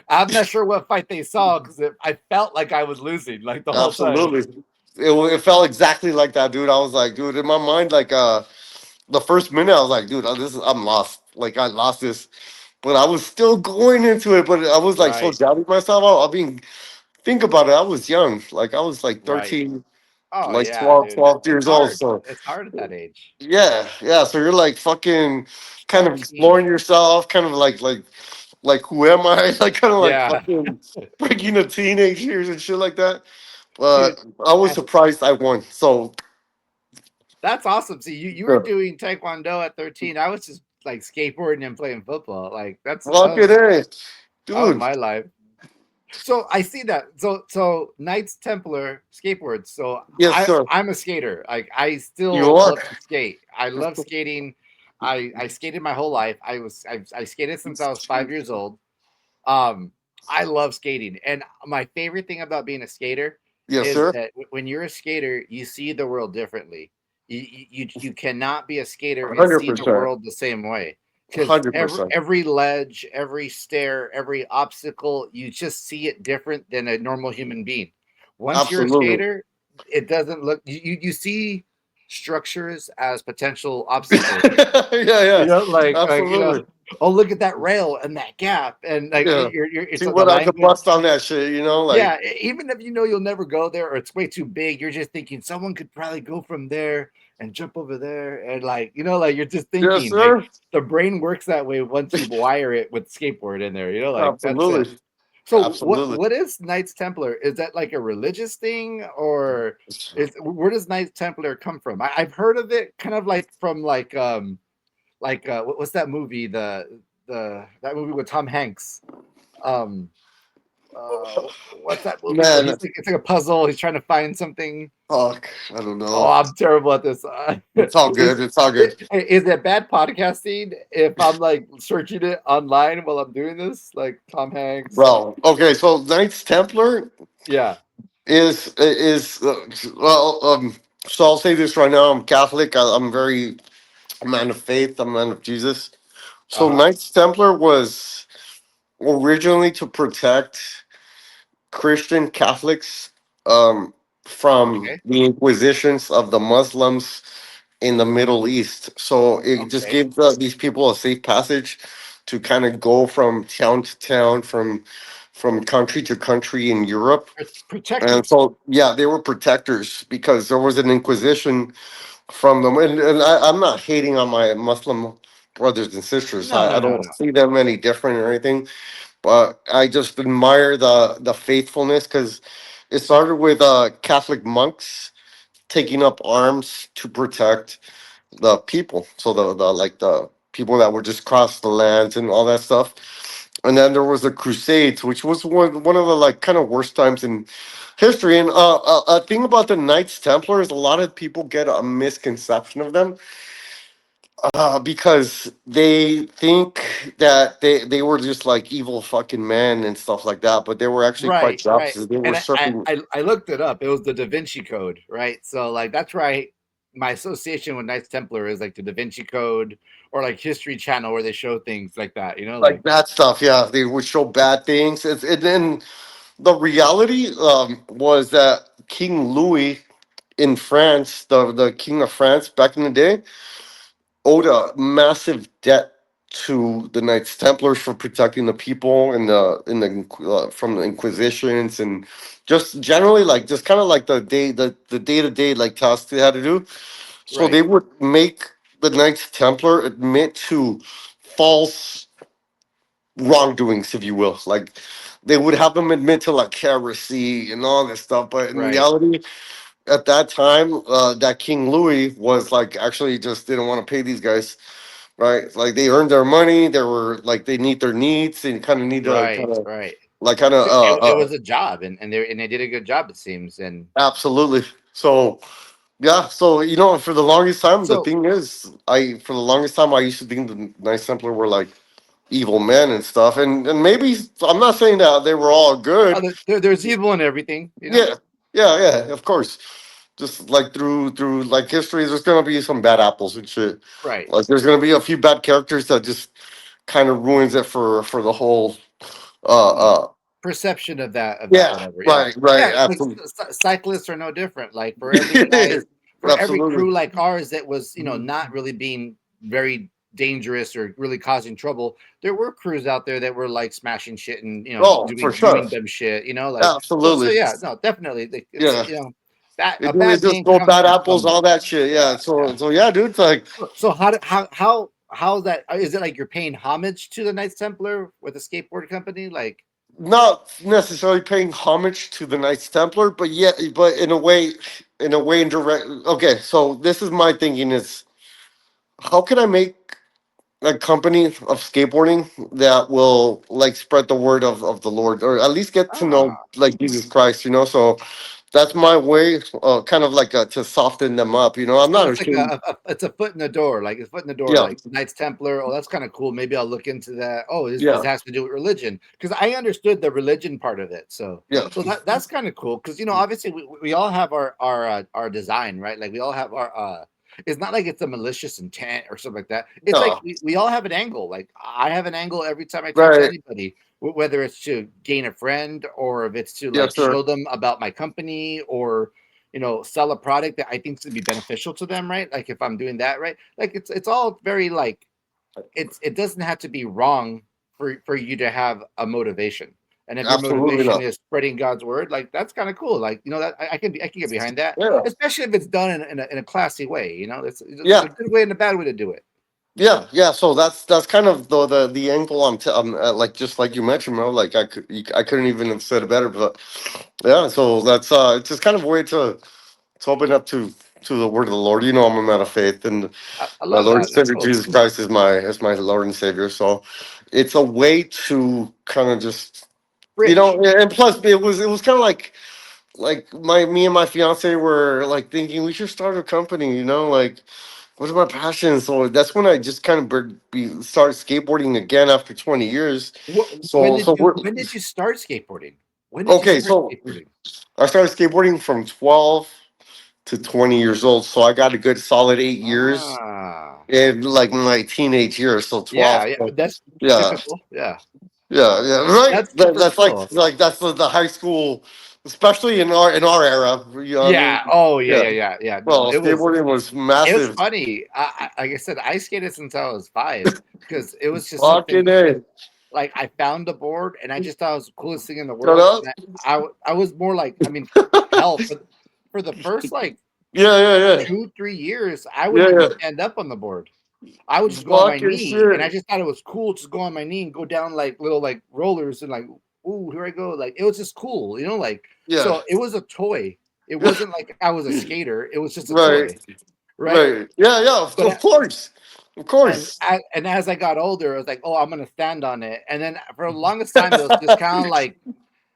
I'm not sure what fight they saw because I felt like I was losing like the whole time. Absolutely. It felt exactly like that, dude. I was like, dude, in my mind, like the first minute, I was like, dude, this is I'm lost. Like I lost this. but I was still going into it. But I was like so Right, doubting myself. I mean, think about it. I was young. Like I was like right. 13, Oh like yeah, dude. 12 It's years old. hard. So It's hard at that age. yeah, yeah. So you're like fucking kind of 13. exploring yourself, kind of like who am I? Like kind of like Yeah, fucking breaking the teenage years and shit like that. dude. But I was At surprised I won. So That's awesome. See, you were yeah. doing taekwondo at 13. I was just like skateboarding and playing football. Like Fuck it, eh, that was dude. my life. So I see that. So Knights Templar skateboards. So Yes, sir. I'm a skater. Like I You still are. love to skate. I love skating. I skated my whole life. I skated since I was 5 years old. Um, I love skating, and my favorite thing about being a skater Yes, is sir. that when you're a skater, you see the world differently. You cannot be a skater and Hundred see the percent. world the same way because 100%. every ledge, every stair, every obstacle, you just see it different than a normal human being. Once you're a Absolutely. skater, it doesn't look you see structures as potential obstacles. Yeah, yeah. Like Absolutely. oh look at that rail and that gap and like Yeah. you're it's See the what I could language. bust on that shit, like Yeah, even if you know you'll never go there or it's way too big, you're just thinking someone could probably go from there and jump over there and like like you're just yes, thinking like sir. the brain works that way once you wire it with skateboard in there. Like that's it. Absolutely. So Absolutely. what is Knights Templar? Is that like a religious thing or is where does Knights Templar come from? I've heard of it kind of like from what's that movie the that movie with Tom Hanks um what's that movie where Man, he's like it's like a puzzle he's trying to find something. fuck. I don't Oh, know. I'm terrible at this. It's all Is good. It's all good. is it bad podcasting if I'm like searching it online while I'm doing this like Tom Hanks? Bro. Okay, so Knights Templar Yeah. is well, so I'll say this right now. I'm Catholic. I'm very a man of faith. I'm a man of Jesus. So Uh-huh. Knights Templar was originally to protect Christian Catholics from Okay. the inquisitions of the Muslims in the Middle East. So it just Okay. gave these people a safe passage to kind of go from town to town, from country to country in Europe. And Protectors. so, yeah, they were protectors because there was an inquisition from them. And I'm not hating on my Muslim brothers and sisters. No, I no, no, don't no. see them any different or anything, but I just admire the faithfulness because it started with Catholic monks taking up arms to protect the people. So the people that would just cross the lands and all that stuff. And then there was the Crusades, which was one of the like kind of worst times in history. And a thing about the Knights Templars, a lot of people get a misconception of them because they think that they were just like evil fucking men and stuff like that, but they were actually quite Right, the right. opposite. They were And serving. I looked it up. It was the Da Vinci Code, right? So like that's right. My association with Knights Templar is like the Da Vinci Code or like History Channel where they show things like that. Like Like that stuff, yeah, they would show bad things. And then the reality was that King Louis in France, the king of France back in the day, owed a massive debt to the Knights Templars for protecting the people from the Inquisitions and just generally like just kind of like the day to day like tasks they had to do. So right, they would make the Knights Templar admit to false wrongdoings, if you will. Like they would have them admit to like heresy and all this stuff, but in right, reality, at that time, that King Louis was like actually just didn't want to pay these guys, right? Like they earned their money, they were like they need their needs, and kind of need to right, kind of right. like kind of It was a job and they did a good job it seems. And absolutely. So yeah, so for the longest time, the so thing is, I for the longest time I used to think the Knights Templar were like evil men and stuff, and maybe I'm not saying that they were all good. there's evil in everything. Yeah, yeah, yeah. Of course, just like through like history, there's gonna be some bad apples and shit. Right. Like there's gonna be a few bad characters that just kind of ruins it for the whole. Uh. Perception of that Yeah. whatever. Yeah. Right. Right. Yeah, like Absolutely. cyclists are no different. Like for every guys for every Absolutely. crew like ours that was, not really being very dangerous or really causing trouble, there were crews out there that were like smashing shit and Oh, for sure. doing dumb shit. Like so Absolutely. yeah, no, definitely. Like, it's Yeah. that a It bad just name go comes bad from apples, somewhere. all that shit. Yeah, Yeah. So yeah. so yeah, dude. It's like So how that is it like you're paying homage to the Knights Templar with a skateboard company? Like, not necessarily paying homage to the Knights Templar, but yeah, but in a way, indirect. Okay, so this is my thinking: is how can I make a company of skateboarding that will like spread the word of the Lord, or at least get to know ah, like Jesus Christ, So that's my way, kind of like to soften them up. I'm so not it's like ashamed. it's a foot in the door, like a foot in the door, Yeah, like Knights Templar. Oh, that's kind of cool. Maybe I'll look into that. Oh, this yeah, has to do with religion because I understood the religion part of it. yeah. So that's kind of cool because obviously we all have our design, right? Like we all have our it's not like it's a malicious intent or something like that. It's like No, we all have an angle. Like I have an angle every time I talk to right. anybody, whether it's to gain a friend or if it's to like Yes, sir. show them about my company or sell a product that I think is going to be beneficial to them, right? Like if I'm doing that, right? Like it's all very like it doesn't have to be wrong for you to have a motivation. And if your Absolutely motivation not. is spreading God's word, like that's kind of cool. Like that I can get behind that, Yeah, especially if it's done in a classy way. There's yeah. a good way and a bad way to do it. Yeah, yeah. So that's kind of the angle I'm like just like you mentioned, bro. Like I couldn't even have said it better, but yeah. So that's it's just kind of a way to open up to the word of the Lord. I'm a man of faith, and I my love Lord and that. That's Savior cool. Jesus Christ is my Lord and Savior. So it's a way to kind of just Bridge. and plus it was kind of like me and my fiance were like thinking we should start a company. Like. What are my passions? So that's when I just kind of started skateboarding again after 20 years. What, So so we're when did you start skateboarding? When did you okay. start So skateboarding? I started skateboarding from 12 to 20 years old. So I got a good solid 8 years Ah, in like my teenage years. So yeah, 12. yeah. So, That's yeah, typical. Yeah, yeah. Right. that's super That's cool. that's the high school, especially in our era. You know what I Yeah. mean? Oh, yeah, Yeah. yeah, yeah, yeah. No, Well, skateboarding was it was massive. funny. Like I said, I skated since I was 5 because it was just something Fucking A. like I found the board and I just thought it was the coolest thing in the Shut world. up. And I was more like, I mean, hell, for the first like Yeah, yeah, yeah. 2-3 years, I wouldn't Yeah, even yeah. stand up on the board. I would just go on my Fucking knee, and I shit. just thought it was cool to go on my knee and go down like little like rollers and like, ooh, here I go. Like it was just cool, like Yeah. so it was a toy. It wasn't like I was a skater. It was just a Right. toy, right? Right. Yeah, yeah. Of But course. Of course. and as I got older, I was like, oh, I'm gonna stand on it. And then for the longest time, it was just kind of like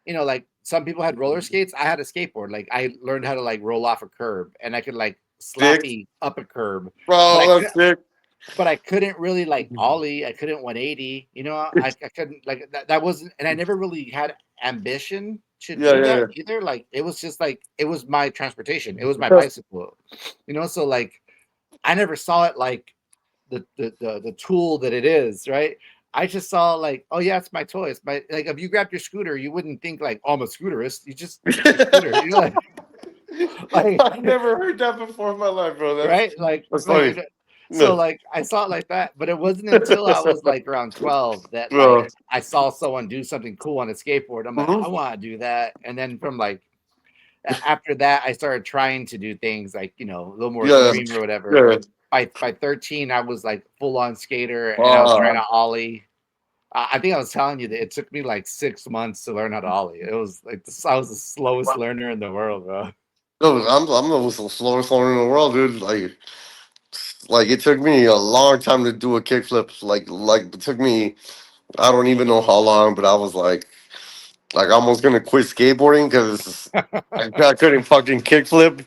like some people had roller skates. I had a skateboard. Like I learned how to like roll off a curb, and I could like Dick. slappy up a curb, but Bro, that's dick. I couldn't really like ollie. I couldn't 180. I couldn't like that wasn't, and I never really had ambition to Yeah, do that yeah, either. Like it was just like it was my transportation. It was my yeah. bicycle. So like I never saw it like the tool that it is, right? I just saw like, oh yeah, it's my toy. It's my like if you grabbed your scooter, you wouldn't think like, oh, I'm a scooterist. It's your scooter, like I've never heard that before in my life, bro. That's right? Like that's funny. so No. like I saw it like that, but it wasn't until I was like around 12 that like Bro. I saw someone do something cool on a skateboard. I'm like, I Mhm. want to do that. And then from like after that, I started trying to do things like, a little more Yeah, extreme or whatever. yeah. By 13, I was like full on skater and I was trying Uh, to ollie. I think I was telling you that it took me like 6 months to learn how to ollie. It was like I was the slowest learner in the world, bro. no, I'm the slowest learner in the world, dude. Like it took me a long time to do a kickflip. Like it took me I don't even know how long, but I was like almost gonna quit skateboarding because I couldn't fucking kickflip,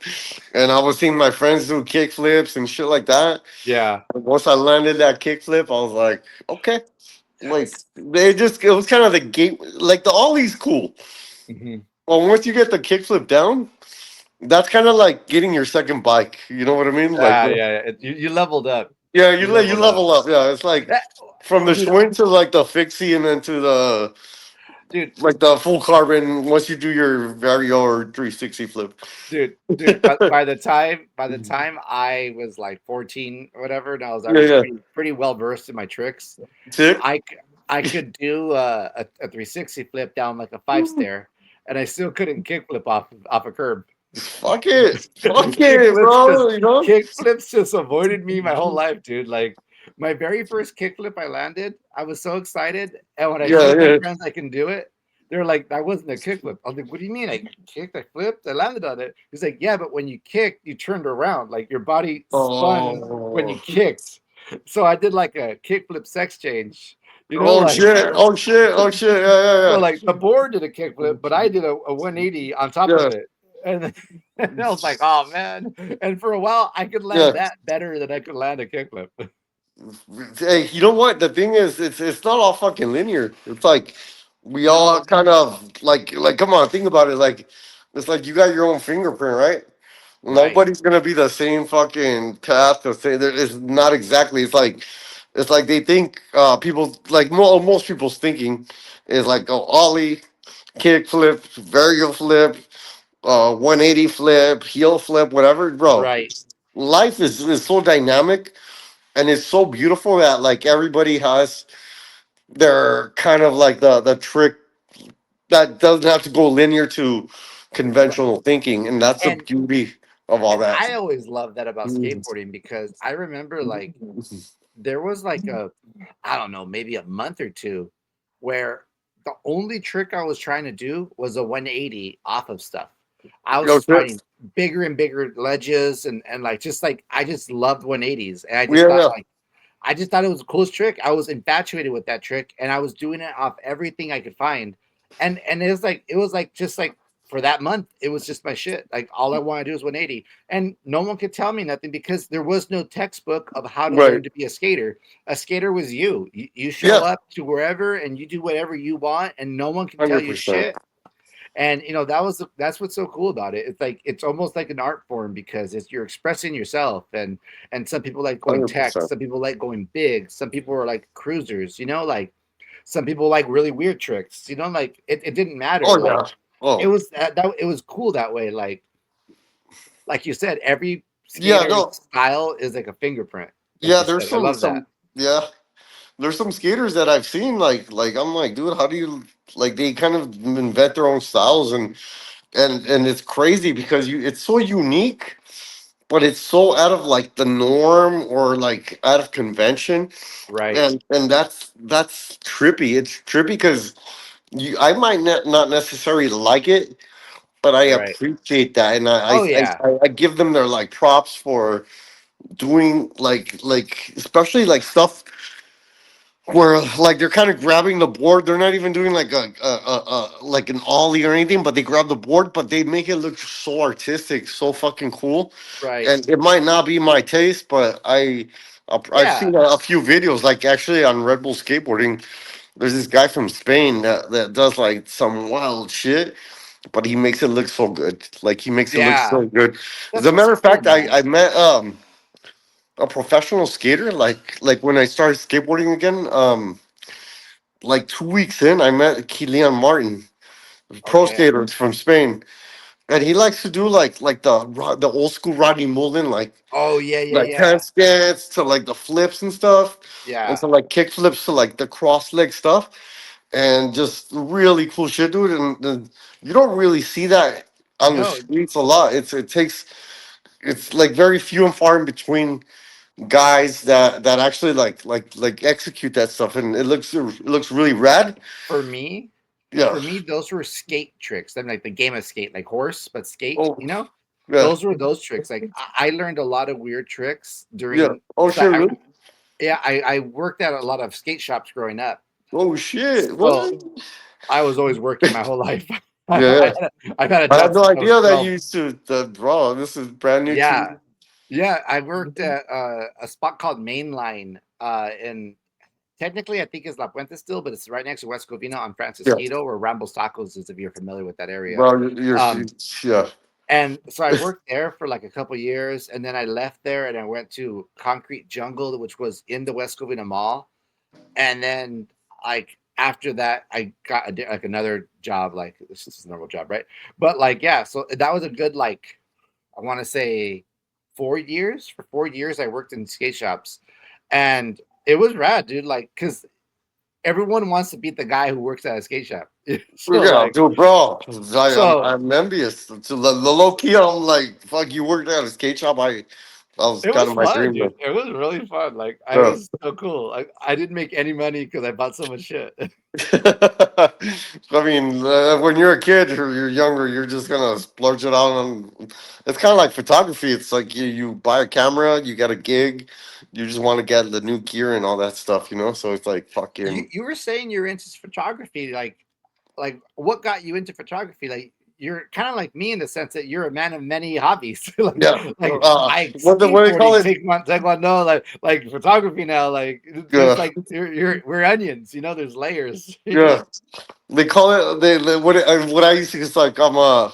and I was seeing my friends do kickflips and shit like that. Yeah. And once I landed that kickflip, I was like, okay, like it was kind of the gate. Like the ollie's cool. Hmm. Well, once you get the kickflip down, that's kind of like getting your second bike. You know what I mean? Like, Yeah. Yeah. You leveled up. yeah, You you leveled up. level up. Yeah, it's like That, from the dude, swing to like the fixie, and then to dude, like the full carbon once you do your Vario or 360 flip. dude. By the time I was like 14 or whatever, and I was Yeah, already yeah. pretty well versed in my tricks. Sick. I could do a 360 flip down like a five stair, and I still couldn't kickflip off a curb. Fuck it. Fuck it, kickflips just bro. You know? kickflips just avoided me my whole life, dude. Like my very first kickflip I landed, I was so excited, and when I Yeah, showed my yeah. friends I can do it, they're like, "That wasn't a kickflip." I was like, "What do you mean? I kicked, I flipped, I landed on it." He's like, "Yeah, but when you kicked, you turned around, like your body spun when you Oh. kicked." So I did like a kickflip sex change, Oh like shit. Oh shit. Oh shit. so Yeah, like the board did a kickflip, but I did a 180 on top of yeah, it. And, and I was like, oh man. And for a while I could yeah. land that better than I could land a kickflip. Hey, you know what? The thing is, it's not all fucking linear. It's like we all No, kind of like come on, think about it. Like it's like you got your own fingerprint, right? right, Nobody's gonna be the same fucking path to say that it's not exactly. It's like they think people like most people's thinking is like oh ollie, kick flip, varial flip, 180 flip, heel flip, whatever, bro. right. Life is so dynamic and it's so beautiful that like everybody has their kind of like the trick that doesn't have to go linear to Right. conventional thinking, and that's the And beauty of all and that. I always loved that about skateboarding because I remember like there was like a I don't know, maybe a month or two where the only trick I was trying to do was a 180 off of stuff. I was Yo, just shit. finding bigger and bigger ledges and like just like I just loved 180s and Yeah, yeah. I just thought it was the coolest trick. I was infatuated with that trick and I was doing it off everything I could find. And it was like just like for that month, it was just my shit. Like all I want to do is 180. And no one could tell me nothing because there was no textbook of how to learn Right. to be a skater. A skater was you. You show Yeah, up to wherever and you do whatever you want and no one can tell you 100%. shit. And that's what's so cool about it. It's like it's almost like an art form because it's you're expressing yourself and some people like going tech, 100%. some people like going big, some people are like cruisers, like some people like really weird tricks, like it didn't matter. Oh Like yeah. it Oh was that it was cool that way. Like you said, every yeah. skater's No. style is like a fingerprint. Like Yeah. you There's said, I love that. some. Yeah. There's some skaters that I've seen. Like I'm like, dude, how do you like? They kind of invent their own styles and it's crazy because it's so unique, but it's so out of like the norm or like out of convention, Right, and that's trippy. It's trippy because I might not necessarily like it, but I right. appreciate that, and Oh yeah. I give them their like props for doing like especially like stuff where like they're kind of grabbing the board. They're not even doing like a like an ollie or anything, but they grab the board, but they make it look so artistic, so fucking cool. Right. And it might not be my taste, but I've Yeah. seen a few videos, like actually on Red Bull skateboarding. There's this guy from Spain that does like some wild shit, but he makes it look so good. Like he makes it look Yeah. so good. As That's a what's matter of cool, fact, man. I met a professional skater like when I started skateboarding again. Like 2 weeks in, I met Kilian Martin, pro Okay. skater from Spain, and he likes to do like the old school Rodney Mullen, Oh yeah, yeah, like yeah. handstands to like the flips and stuff, and Yeah. to like kick flips to like the cross leg stuff, and just really cool shit, dude. And you don't really see that on the No, streets a lot. It's like very few and far in between guys that actually like execute that stuff, and it looks really rad. for me, Yeah. those were skate tricks. Then like the game of skate, like horse, but skate, Oh, yeah. Those were those tricks. Like I learned a lot of weird tricks Yeah. during Oh because shit, really? I worked at a lot of skate shops growing up. Oh shit. So What? I was always working my whole life. Yeah, yeah. I've had a I had job no since I was idea that 12. you used to draw. This is brand new to me. Yeah. Yeah. I worked at a spot called Mainline in technically, I think it's La Puente still, but it's right next to West Covina on Yeah. Francisquito, where Rambo's Tacos is, if you're familiar with that area. Bro, Um, yeah. and so I worked there for like a couple years, and then I left there and I went to Concrete Jungle, which was in the West Covina Mall. And then, like after that, I got like another job. Like this is a normal job, right? But like, yeah. So that was a good like I want to say 4 years. For 4 years, I worked in skate shops, and it was rad, dude. Like, cause everyone wants to beat the guy who works at a skate shop. So Yeah, like, dude, bro. so I'm envious. To the low key, I'm like, fuck, you worked at a skate shop. I was it kind was of my fun, dream, dude. though. It was really fun. Like, I Yeah. was so cool. Like, I didn't make any money because I bought so much shit. I mean, when you're a kid or you're younger, you're just gonna splurge it out on. It's kind of like photography. It's like you buy a camera, you get a gig, you just want to get the new gear and all that stuff, you know. So it's like you fucking you were saying you're into photography, like what got you into photography? Like you're kind of like me in the sense that you're a man of many hobbies. yeah. Like I What do they call skateboarding, it? taekwondo, like photography now. Like there's Yeah, like you're we're onions. You know, there's layers. You know. yeah. They call it what I used to. It's like I'm a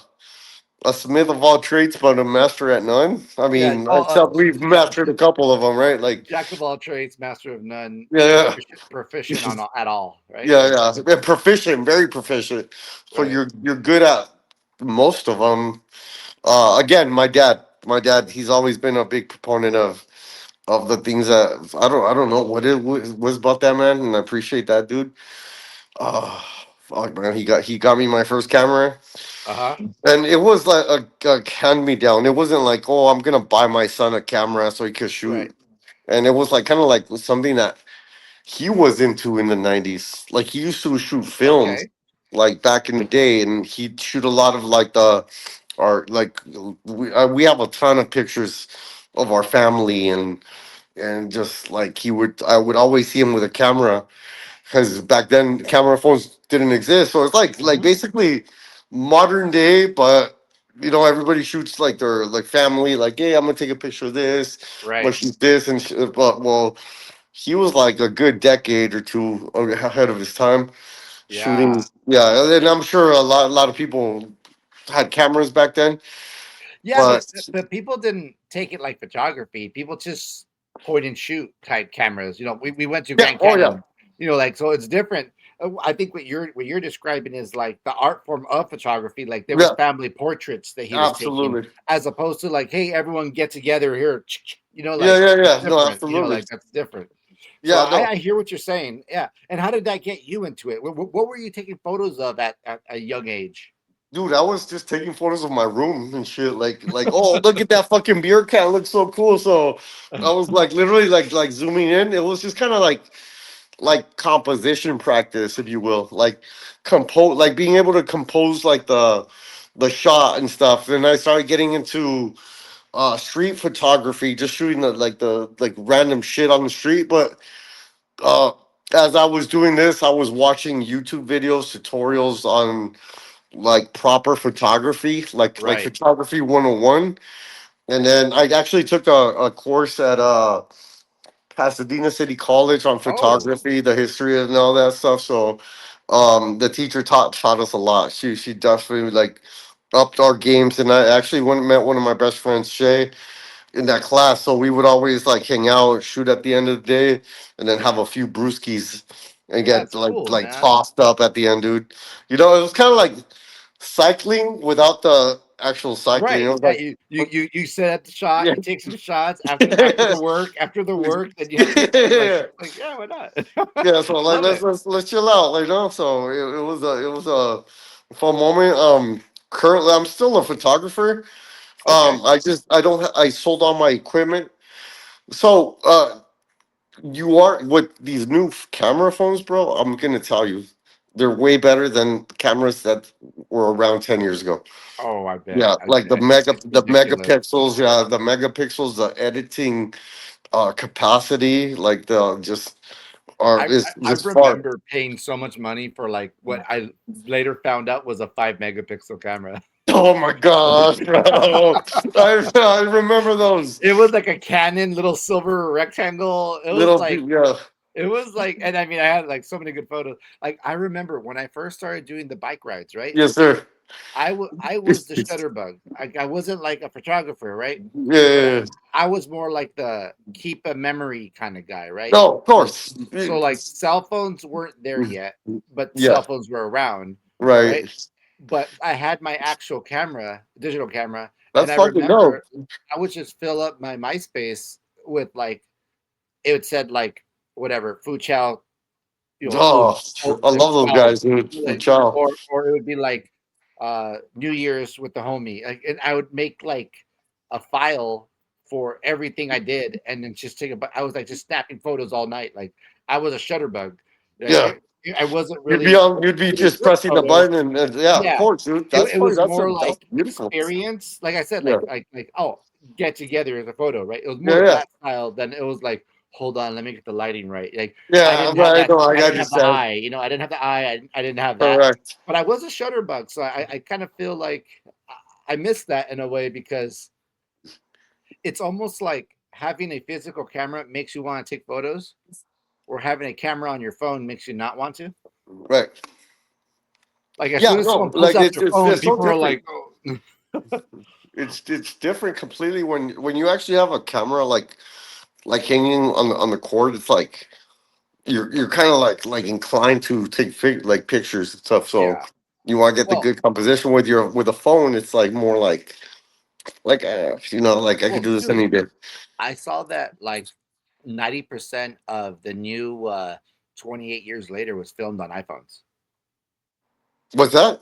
smith of all trades, but a master at none. I Yeah. mean, Oh, except we've mastered a couple of them, right? Like, jack of all trades, master of none, yeah, proficient on at all. Right. yeah, Like yeah. And proficient, very proficient. So right. you're good at most of them. Again, my dad, he's always been a big proponent of the things that I don't know what it was about that man, and I appreciate that dude. Uh, fuck man, he got me my first camera. Uh huh. And it was like a hand me down. It wasn't like, oh, I'm gonna buy my son a camera so he could Right. shoot. And it was like kind of like something that he was into in the '90s. Like he used to shoot films, Okay. like back in the day, and he'd shoot a lot of like the our like we have a ton of pictures of our family and just like I would always see him with a camera because back then camera phones didn't exist. So it's like Hmm. basically modern day, but everybody shoots like their like family. Like, hey, I'm gonna take a picture of this. I'm gonna Right. shoot this but well, he was like a good decade or two ahead of his time shooting. Yeah. Yeah, and I'm sure a lot of people had cameras back then, Yeah, but but people didn't take it like photography. People just point and shoot type cameras. You know, we went to yeah, Grand oh yeah, Canyon. You know, like so it's different. I think what you're describing is like the art form of photography. Like there was yeah, family portraits that he was taking, absolutely, as opposed to like, hey, everyone get together here. You know, yeah, like yeah, it's yeah, no, different. You know, absolutely, like that's different. So yeah, no. I hear what you're saying. Yeah. And how did that get you into it? What were you taking photos of at a young age? Dude, I was just taking photos of my room and shit. Oh, look at that fucking beer can. Looks so cool. So I was like, literally, like zooming in. It was just kind of like composition practice, if you will. Like compose, like being able to compose like the shot and stuff. And I started getting into street photography, just shooting the like random shit on the street. But uh, as I was doing this, I was watching YouTube videos, tutorials on like proper photography, like Right. photography 101. And then I actually took a course at Pasadena City College on Oh, photography, the history and all that stuff. So the teacher taught us a lot. She definitely like upped our games, and I actually went and met one of my best friends, Shay, in that class. So we would always like hang out, shoot at the end of the day, and then have a few brewskis and get that's like cool, like man. tossed up at the end, dude. It was kind of like cycling without the actual cycling. It Right. was Yeah, like, you set up the shot, yeah, you take some shots after the work, then you hit the gym. yeah. Like yeah, why not? Yeah, so like Love let's it. let's let's chill out, So it was a fun moment. Currently I'm still a photographer. Okay. I don't I sold all my equipment. So you are with these new camera phones, bro. I'm gonna tell you, they're way better than cameras that were around 10 years ago. Oh, I bet. Yeah, like the It's the ridiculous. megapixels, yeah, the megapixels, the editing capacity, like the just are is I just far. remember paying so much money for like what I later found out was a 5 megapixel camera. Oh my gosh, bro! I remember those It was like a Canon little silver rectangle. It was little like yeah. It was like, and I mean, I had like so many good photos. Like I remember when I first started doing the bike rides, right? Yes, sir. I was the shutterbug. I wasn't like a photographer, right? But Yeah. I was more like the keep a memory kind of guy, right? No, of So course. so like cell phones weren't there yet, but Yeah. cell phones were around, right? Right. But I had my actual camera, digital camera, and That's I fucking dope. remember I would just fill up my MySpace with like it said like whatever Fu Chow, Oh, I love those 0612, guys, dude. like, Ciao. or it would be like New Year's with the homie, like, and I would make like a file for everything I did, and then just take a. I was like just snapping photos all night, like I was a shutterbug. Like, Yeah. I wasn't You'd be really on. You'd be really just good pressing the photos. button, and yeah, of Yeah, course, dude. That's it fun. was That's more that's like beautiful. experience. Like I said, Yeah. like oh, get together as a photo, right? It was more Yeah. of Yeah. that style than it was like, hold on, let me get the lighting right. Like Yeah. Right. No, I I didn't have the understand. eye, I didn't have the eye, I didn't have that. Correct. But I was a shutterbug, so I kind of feel like I miss that in a way because it's almost like having a physical camera makes you want to take photos, or having a camera on your phone makes you not want to. Right. Like as Yeah. soon as No. someone pulls Like out their phone, it's so people are different. like, oh. It's different completely when you actually have a camera like hanging on the cord. It's like you're kind of like inclined to take like pictures and stuff. So Yeah. you want to get the Well, good composition with your with a phone. It's like more like like I could well, do this dude, any day. I saw that like 90% of the new 28 years later was filmed on iPhones. What's that?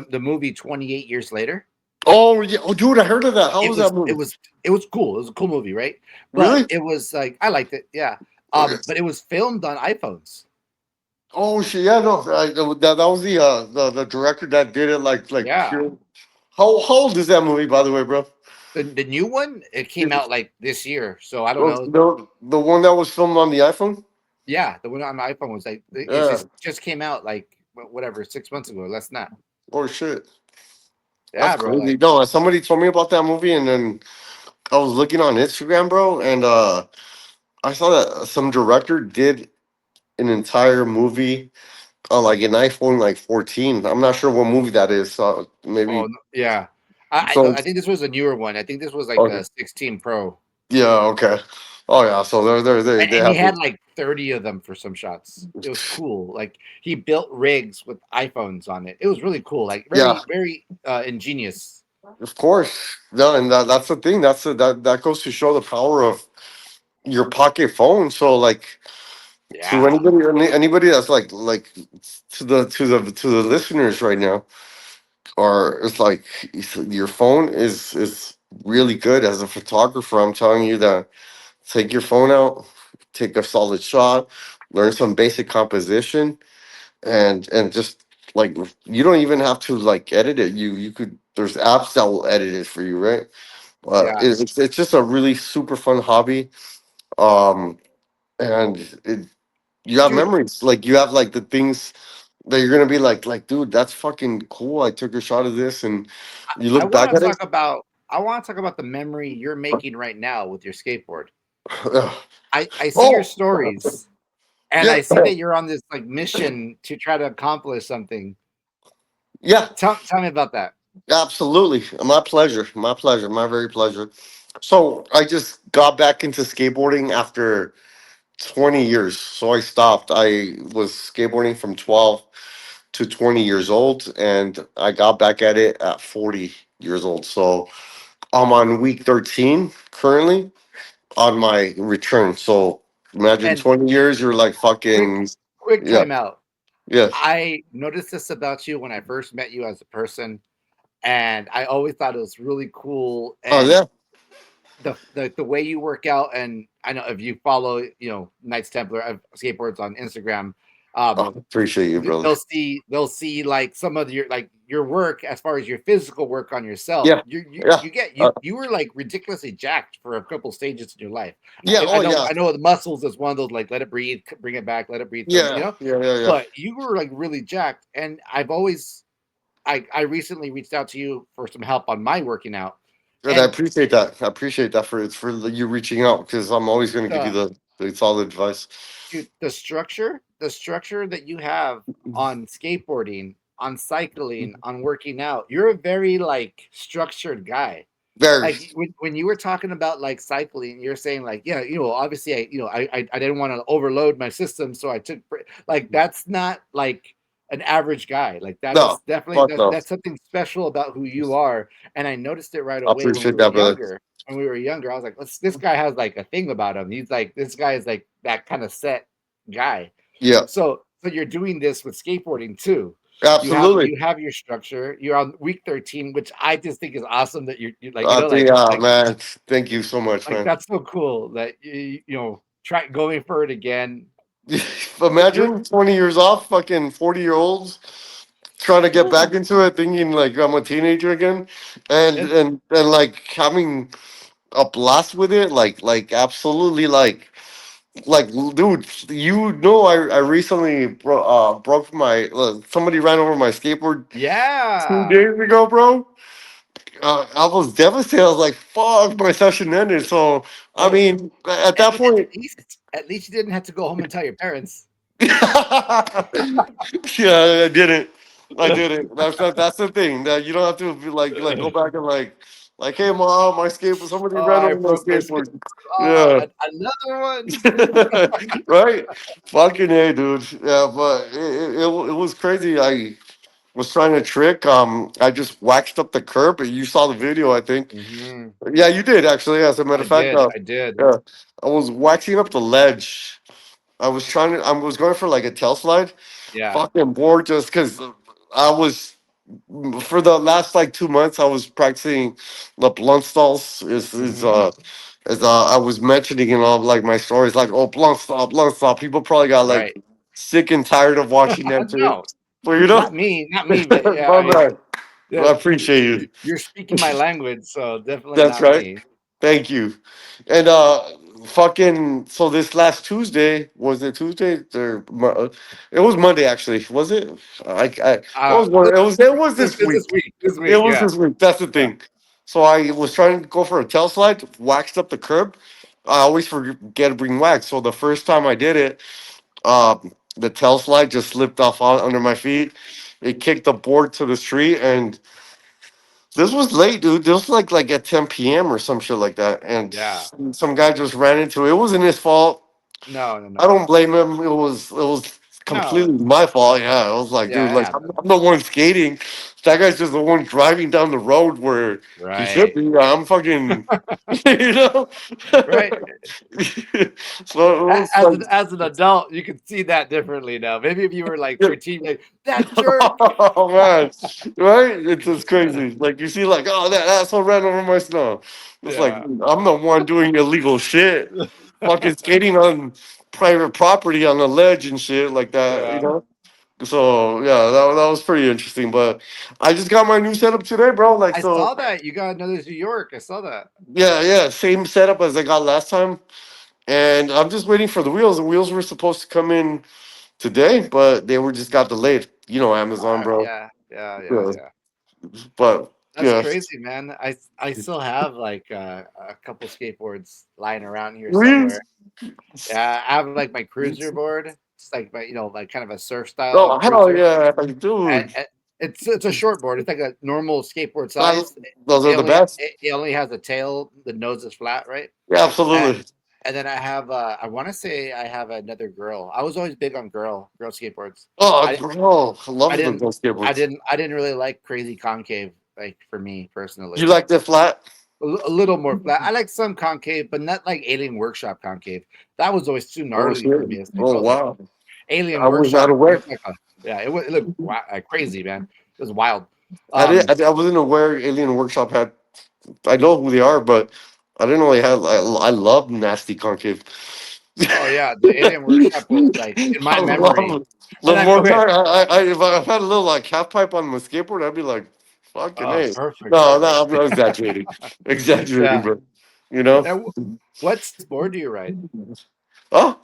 The movie 28 years later, Oh yeah, oh dude, I heard of that. How it was was that it movie? was it was cool. It was a cool movie, right? But Really? it was like I liked it, yeah. Okay. But it was filmed on iPhones. Oh shit, yeah, no, that was the director that did it like Yeah. pure. How old is that movie, by the way, bro? The new one, it came out like this year, so I don't Oh, know. the one that was filmed on the iPhone. Yeah, the one on the iPhone was like it Yeah. just came out like whatever 6 months ago. Less than that. Oh shit, that's Yeah, bro. crazy. Like No, somebody told me about that movie, and then I was looking on Instagram, bro, and I saw that some director did an entire movie on like an iPhone like 14. I'm not sure what movie that is. So oh maybe no, yeah. so. I think this was a newer one. I think this was like Okay. the 16 Pro, Yeah. Okay. Oh yeah. So they and he have had it. like 30 of them for some shots. It was cool. Like he built rigs with iPhones on it. It was really cool. Like Yeah. very ingenious. Of course. No, and that's the thing. That goes to show the power of your pocket phone. So like to Yeah, anybody that's like to the listeners right now, or it's like your phone is really good as a photographer. I'm telling you that take your phone out, take a solid shot, learn some basic composition, and just like you don't even have to like edit it. You could there's apps that will edit it for you, right? yeah, It's just a really super fun hobby. Um, and you have dude. memories. Like you have like the things that you're gonna be like, dude, that's fucking cool. I took a shot of this, and you I look back want at to it. talk about. I want to talk about the memory you're making right now with your skateboard. I see your Oh, stories, and yeah, I see that you're on this like mission to try to accomplish something. yeah, Tell me about that. absolutely. My pleasure. My pleasure. My very pleasure. So I just got back into skateboarding after 20 years. So I stopped. I was skateboarding from 12 to 20 years old, and I got back at it at 40 years old. So I'm on week 13 currently on my return. So imagine And 20 years, you're like quick, fucking, quick yeah, timeout. yes. I noticed this about you when I first met you as a person, and I always thought it was really cool. Oh, And yeah. the way you work out, and I know if you follow, Knights Templar skateboards on Instagram, Oh, um, appreciate you, brother. they'll see like some of your work as far as your physical work on yourself. Yeah, yeah. You were like ridiculously jacked for a couple stages in your life. Yeah, oh, yeah. I know the muscles is one of those like let it breathe, bring it back, let it breathe, Yeah, yeah, yeah, yeah. but you were like really jacked, and I recently reached out to you for some help on my working out, And I and appreciate that. I appreciate that for you reaching out because I'm always going to give you the the solid advice. dude, the structure that you have on skateboarding, on cycling, on working out, you're a very like structured guy. Very. Like when you were talking about like cycling, you're saying like, yeah, obviously I didn't want to overload my system, so I took like that's not like an average guy. Like that No, is definitely fuck no. that's something special about who you are. And I noticed it right I away when we appreciate were that, brother. younger. When we were younger, I was like, this guy has like a thing about him. He's like, this guy is like that kind of set guy. Yeah, So you're doing this with skateboarding too. You have absolutely. you have your structure. You're on week 13, which I just think is awesome that you're like, Man. Thank you so much, like man. that's so cool that try going for it again. You're Imagine 20 years off, fucking 40-year-olds trying to get yeah, back into it, thinking like I'm a teenager again, and it, and and like having a blast with it, like absolutely like dude, I recently broke my somebody ran over my skateboard two yeah. days ago, bro. I was devastated. I was like, "Fuck!" My session ended. So, I Oh, mean, at at, that at point, least at least you didn't have to go home and tell your parents. yeah, I didn't. I didn't. That's the thing that you don't have to be like go back and like, hey, mom, my skateboard. Somebody Oh, ran I over my broke my skin. skateboard. Oh, Yeah. another one. Right? Fucking hey, dude. Yeah, but it was crazy. I was trying to trick. I just waxed up the curb. You saw the video, I think. Hmm. Yeah, you did actually. As a matter I of fact, did. I did. yeah, I was waxing up the ledge. I was going for like a tail slide. Yeah. Fucking bored just because I was for the last like 2 months I was practicing the blunt stalls Hmm. as I was mentioning in all like my stories like oh blunt stall people probably got like Right. sick and tired of watching that shit No, but you know not me, but yeah, my I mean, man yeah, I appreciate you you're speaking my language, so definitely that's not right me. thank you and fucking so this last Tuesday was it Tuesday or it was Monday actually was it Uh, it was this this week week, this it week, was yeah, this week. That's the yeah, thing. So I was trying to go for a tail slide, waxed up the curb. I always forget to bring wax. So the first time I did it, the tail slide just slipped off under my feet. It kicked the board to the street, and this was late, dude. This was like at 10 p.m. or some shit like that. And yeah. some guy just ran into it. It wasn't his fault. No, no, I no, don't blame him. It was no. completely my fault. Yeah, I was like, dude, Yeah, it like I'm, happens. I'm the one skating. That guy's just the one driving down the road where he should Right, be. I'm fucking, you know. right. So it was As like, an adult, you can see that differently now. Maybe if you were like 13, like that jerk. oh man, right? It's just crazy. Like you see, like oh that asshole ran over my snow. It's like Yeah, I'm the one doing illegal shit, fucking skating on private property on the ledge and shit like that. You yeah. know. So yeah, that was pretty interesting. But I just got my new setup today, bro. Like I so, saw that you got another New York. I saw that. yeah, same setup as I got last time. And I'm just waiting for the wheels. The wheels were supposed to come in today, but they were just got delayed. You know, Amazon, bro. Yeah, yeah, yeah, Yeah. yeah. But That's yeah, crazy, man. I still have like a couple skateboards lying around here really? somewhere. Yeah, I have like my cruiser board. It's like my like kind of a surf style Oh hell cruiser. yeah, like, dude! And it's a short board. It's like a normal skateboard I, size. those are the best. It only has a tail. The nose is flat, right? Yeah, And absolutely. and then I have I want to say I have another girl. I was always big on girl skateboards. Oh, I bro, I I love the didn't ghost skateboards. I didn't really like crazy concave like for me You personally. like the flat? A little more flat. I like some concave, but not like Alien Workshop concave. That was always too Oh gnarly for shit! me. It's like I Oh was like wow! Alien I was not Workshop. aware. Looked like a, yeah, it looked crazy, man. It was wild. I, Um, I wasn't aware Alien Workshop had. I know who they are, but I didn't know they had. I love nasty concave. oh yeah, the Alien Workshop was like in I my love memory. it. And The I'm more okay. time if I had a little like half pipe on my skateboard, I'd be like, fucking Oh, hey. perfect, No, perfect. no, I'm not exaggerating. Exaggerating, Yeah. bro. You know? What size board do you ride? Oh,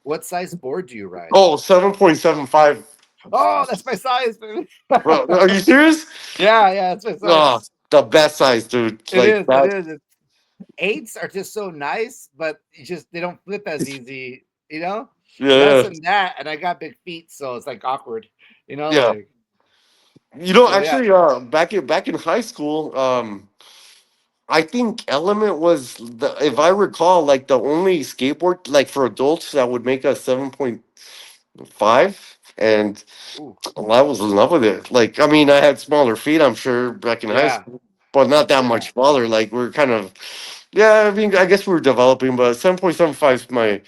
What size board do you ride? oh, 7.75. Oh, that's my size, baby. Bro, are you serious? Yeah, that's my Oh, size. the best size, dude. It Like is, it that. is. Eights are just so nice, but you just they don't flip as easy, you know? Yeah, less yeah, than that, and I got big feet, so it's like awkward, yeah. like so. Yeah. Actually, back in high school, I think Element was if I recall, like the only skateboard like for adults that would make a 7.5, and Ooh, well, I was in love with it. Like, I mean, I had smaller feet, I'm sure, back in high yeah, school, but not that yeah. much smaller. Like, we're kind of, yeah, I mean, I guess we were developing, but 7.75 is my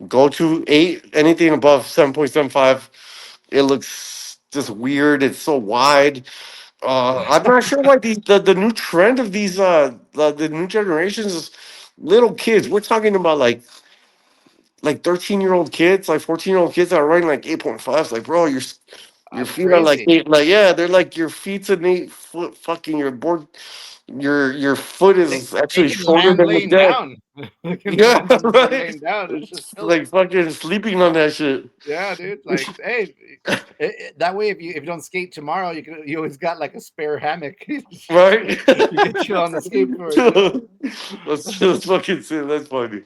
go to. Eight, anything above 7.75, it looks just weird. It's so wide. I'm not sure why the new trend of these, the new generations is little kids. We're talking about like 13-year-old kids, like 14-year-old kids that are riding like 8.5s. Like, bro, your That's feet are like crazy. eight, like yeah, they're like your feet's an 8 foot fucking your board. Your foot is They actually can shorter land than the laying deck. down. They can Yeah, land just by right. laying down. It's just It's silly. like fucking sleeping on that shit. Yeah, dude. Like, hey, that way, if you don't skate tomorrow, you always got like a spare hammock. Right? You get chill on the skateboard. That's fucking sick. That's funny.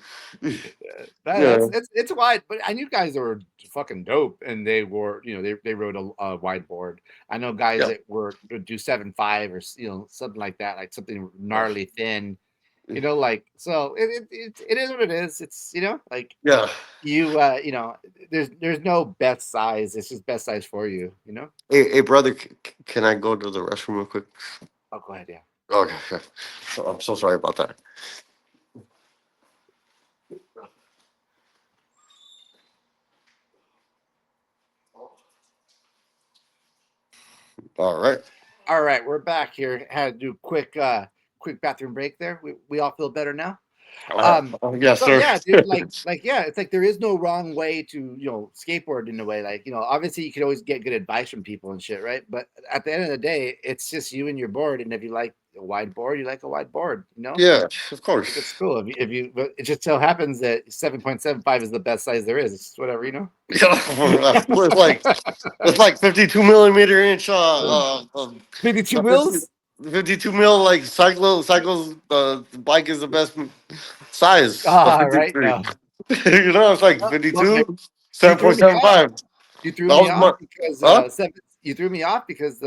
That's Yeah, it's wide, but I knew guys that were fucking dope, and they were they rode a wide board. I know guys yeah. that were would do 7.5 or something like that, like something gnarly thin. Like so it is what it is. It's like Yeah. there's no best size. It's just best size for you. Hey, brother, can I go to the restroom real quick? Oh, go ahead. Yeah. Okay. Okay. I'm so sorry about that. All right. All right, we're back here. Had to do a quick bathroom break there. We all feel better now. Yes, So sir. yeah, dude, like yeah, it's like there is no wrong way to skateboard in a way. Like obviously you can always get good advice from people and shit, right? But at the end of the day, it's just you and your board, and if you like a wide board, you like a wide board. Yeah, of Like it's course. cool. If you, but it just so happens that 7.75 is the best size there is. It's just whatever. Yeah, it's like 52 millimeter inch 52 50 mils. 52 mil like cycles bike is the best size of Ah, right. 53. No. It's like Well, man, 52, you threw me off. 7.75. You threw That me was off my because huh? you threw me off because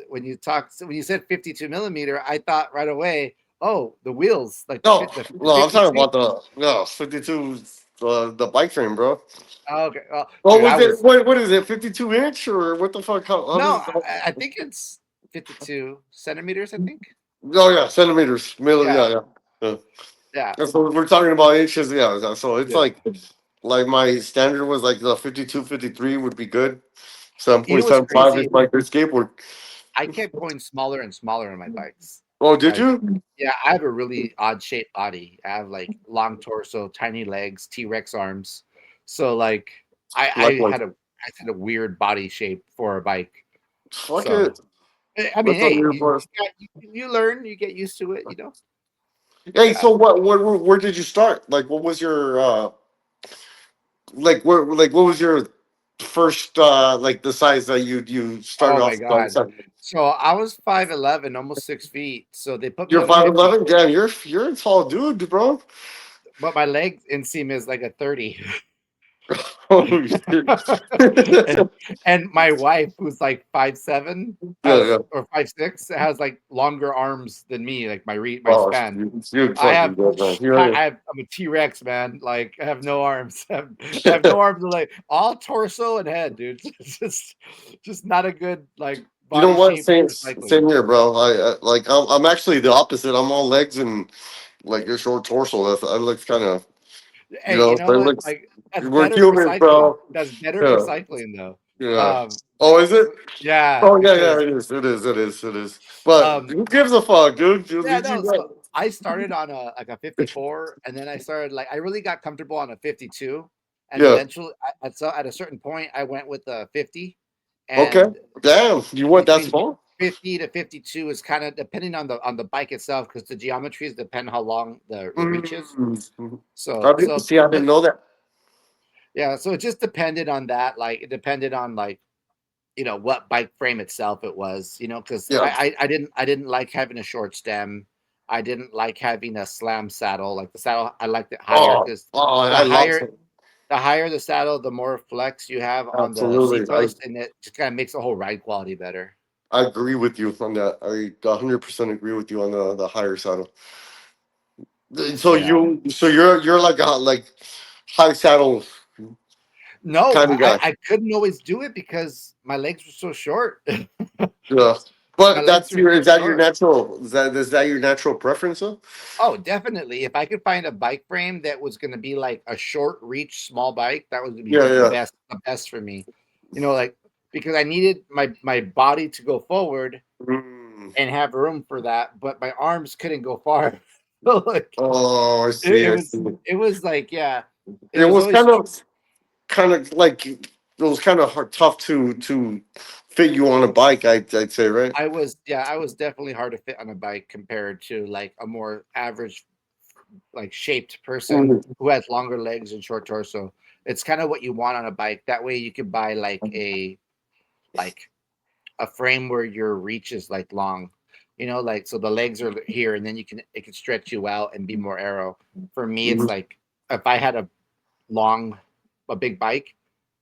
when you said 52 millimeter, I thought right away, oh, the wheels, like the No, fit the no, I'm talking 52. about the no 52 the bike frame, bro. Oh, okay, well, What dude, was I it? was What is it? 52 inch or what the fuck? How no, does I think it's 52 centimeters. I think, oh yeah, centimeters. yeah, Yeah, yeah. Yeah. yeah, And so we're talking about inches, yeah. So it's yeah. like my standard was like the 52, 53 would be good. What's 7.75 is crazy? my good skateboard. I kept going smaller and smaller on my bikes. Oh, did Like, you? yeah, I have a really odd shaped body. I have like long torso, tiny legs, T-Rex arms. So like I I Likewise. had a I had a weird body shape for a bike. Fuck So it. I mean, That's on hey, your you part. got, you learn, you get used to it. Hey, Yeah. so where did you start? Like what was your what was your first like the size that you started Oh my off on? God. So I was 5'11", almost 6 feet. So they put me You're on a 5'11"? 52, Damn, you're a tall dude, bro. but my leg inseam is like a 30. Holy shit. and, and my wife, who's like 5'7", Yeah, yeah. has or 5'6", has like longer arms than me, like my Oh, span. you I fucking have good, man. You're I'm a T-Rex, man. Like I have no arms. I have no arms, like all torso and head, dude. It's just not a good like You know body what? shape Same, for cycling. same here, bro. I'm actually the opposite. I'm all legs and like your short torso. That looks kind of, Hey, you know it what? looks. Like that's We're better for humans, cycling. bro. That's better for Yeah, cycling though. yeah. Um, Oh, is it? yeah, Oh, yeah, yeah. because It is. It is. It is. It is. But um, who gives a fuck, dude? At yeah, least no. you So got. I started on a 54, and then I started like I really got comfortable on a 52, and Yeah. eventually, at a certain point, I went with a 50, Okay. and Damn. You went that between small? 50 to 52 is kind of depending on the bike itself because the geometries depend how long the reach is. Mm. So See, I didn't know that. yeah, so it just depended on that. Like it depended on like what bike frame itself it was. Because Yeah. I didn't like having a short stem. I didn't like having a slam saddle. Like the saddle, I liked it higher Oh, because oh, the I love higher it. the higher the saddle, the more flex you have on the seat Absolutely. post, and it just kind of makes the whole ride quality better. I agree with you on that. I 100% agree with you on the higher saddle. So Yeah. you're like a high saddle No, kind of guy. I couldn't always do it because my legs were so short. Yeah. My But legs that's were your so is that your short. natural is that your natural preference though? Oh, definitely. If I could find a bike frame that was going to be like a short reach small bike, that was going to be Yeah, yeah. the best for me. Like because I needed my body to go forward Mm. and have room for that, but my arms couldn't go far. So like Oh, I it, see. it I was see. it was like yeah, it It was was always kind of like it was kind of hard, tough to fit you on a bike. I'd say, right? I was definitely hard to fit on a bike compared to like a more average like shaped person Mhm. who has longer legs and short torso. It's kind of what you want on a bike. That way you can buy like a frame where your reach is like long. Like so the legs are here and then it can stretch you out and be more arrow. For me it's Mhm. like if I had long a big bike,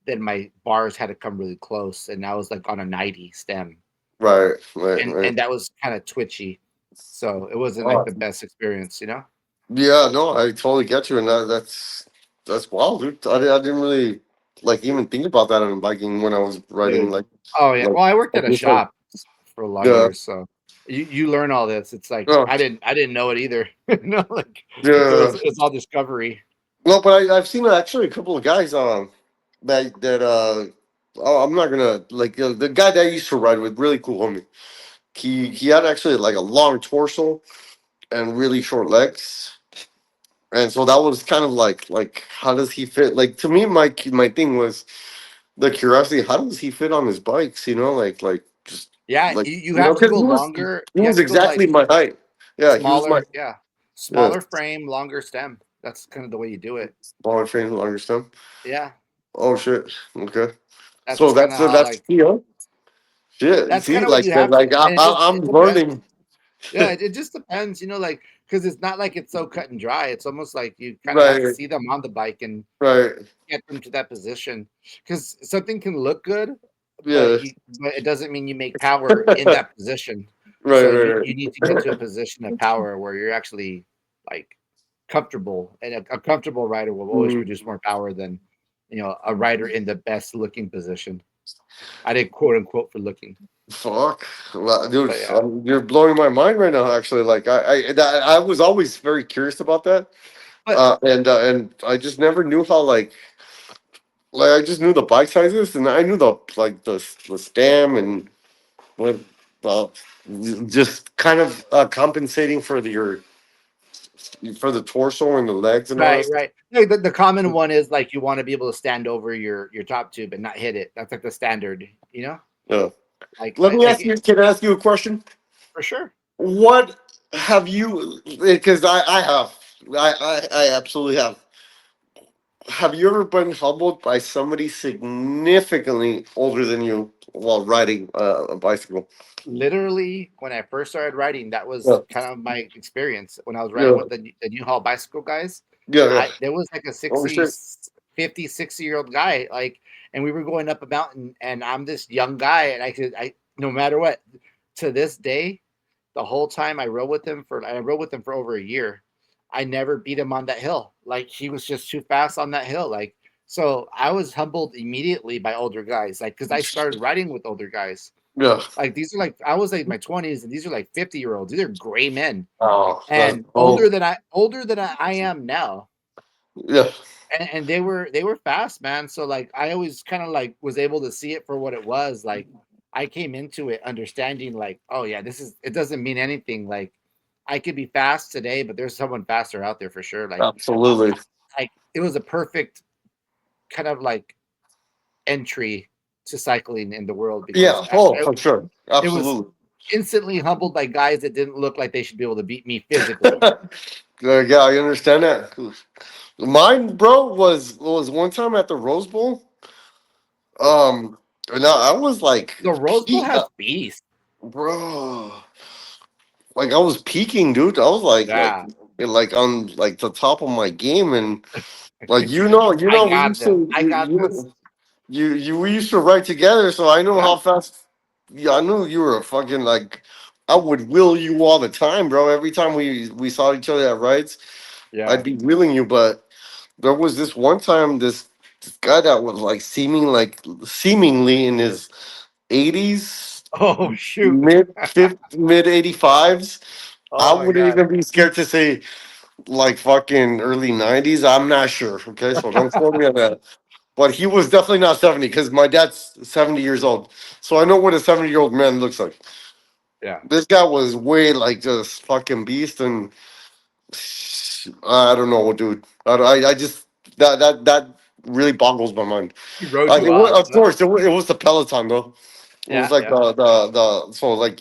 then my bars had to come really close and I was like on a 90 stem. Right, right, right. And that was kind of twitchy. So it wasn't like Oh, the best experience. yeah, no, I totally get you, and that's wild, dude. I didn't really like even think about that on biking when I was riding, Dude. Oh yeah. like Well, I worked like at a this one. shop for a lot of Yeah, years, so you learn all this. It's like yeah, I didn't know it either. Like yeah. it's all discovery. No, but I've seen actually a couple of guys that oh, I'm not gonna like the guy that I used to ride with, really cool homie. He had actually like a long torso and really short legs. And so that was kind of like how does he fit? Like to me, my thing was the curiosity. How does he fit on his bikes? Like just Yeah, like you have to because go longer. he You was have to go like exactly my height. Yeah, he was my smaller. Yeah, yeah. smaller frame, longer stem. That's kind of the way you do it. Baller train who understand. Yeah, Oh shit. Okay. that's So kind of how that's like key, huh? Shit. that's See, kind of what like you that, have to. like And I'm it depends. learning. Yeah, it just depends. Like because it's not like it's so cut and dry. It's almost like you kind of have to Right. see them on the bike and Right. get them to that position because something can look good, Yeah. but it doesn't mean you make power in right. that position. Right. So Right. you need to get to a position of power where you're actually like comfortable, and a comfortable rider will always Mm, produce more power than a rider in the best looking position. I did quote unquote for looking, fuck, well, dude, but yeah, you're blowing my mind right now. Actually, like I was always very curious about that, but and I just never knew how like I just knew the bike sizes, and I knew the stem and what uh, just kind of compensating for for the torso and the legs and all that right, stuff. right. No, the common one is like you want to be able to stand over your top tube and not hit it. That's like the standard, Yeah. like Let me like ask you. Can I ask you a question? for sure. What have you? Because I have. I absolutely have. Have you ever been humbled by somebody significantly older than you while riding a bicycle? Literally, when I first started riding, that was Yeah. kind of my experience. When I was riding Yeah. with the New Hall bicycle guys, Yeah. Yeah. I there was like a Oh shit. 50, 60-year-old guy, like, and we were going up a mountain, and I'm this young guy, and no matter what, to this day, the whole time I rode with him for over a year. I never beat him on that hill. Like he was just too fast on that hill. Like so, I was humbled immediately by older guys. Like because I started riding with older guys. Yeah. Like these are like I was like my 20s, and these are like 50-year-olds. These are gray men Oh, that's and oh. older than I am now. Yeah. And they were fast, man. So like I always kind of like was able to see it for what it was. Like I came into it understanding like, oh yeah, this is it doesn't mean anything. Like I could be fast today, but there's someone faster out there for sure. Absolutely. Like it was a perfect kind of like entry to cycling in the world because Yeah. Oh, for sure. it was Absolutely. instantly humbled by guys that didn't look like they should be able to beat me physically. Yeah, I understand that. Mine, bro, was one time at the Rose Bowl. And I was like, The Rose Bowl has beast. bro, like I was peaking, dude. I was like Yeah. on like the top of my game, and Like I we got used this. to I got this. we used to ride together, so I know Yeah. how fast. Yeah, I knew you were a fucking like. I would will you all the time, bro. Every time we saw each other at rides, I'd Yeah. be willing you. But there was this one time, this guy that was like seemingly in his 80s, Oh shoot. mid 85s. I Oh my wouldn't god. even be scared to say like fucking early 90s. I'm not sure. Okay, so don't quote me on that. But he was definitely not 70 because my dad's 70 years old. So I know what a 70-year-old man looks like. Yeah. This guy was way like just fucking beast, and I don't know, dude. I just that really boggles my mind. He rode you Was, off. of course, it was the Peloton though. It was Yeah. like Yeah. the so like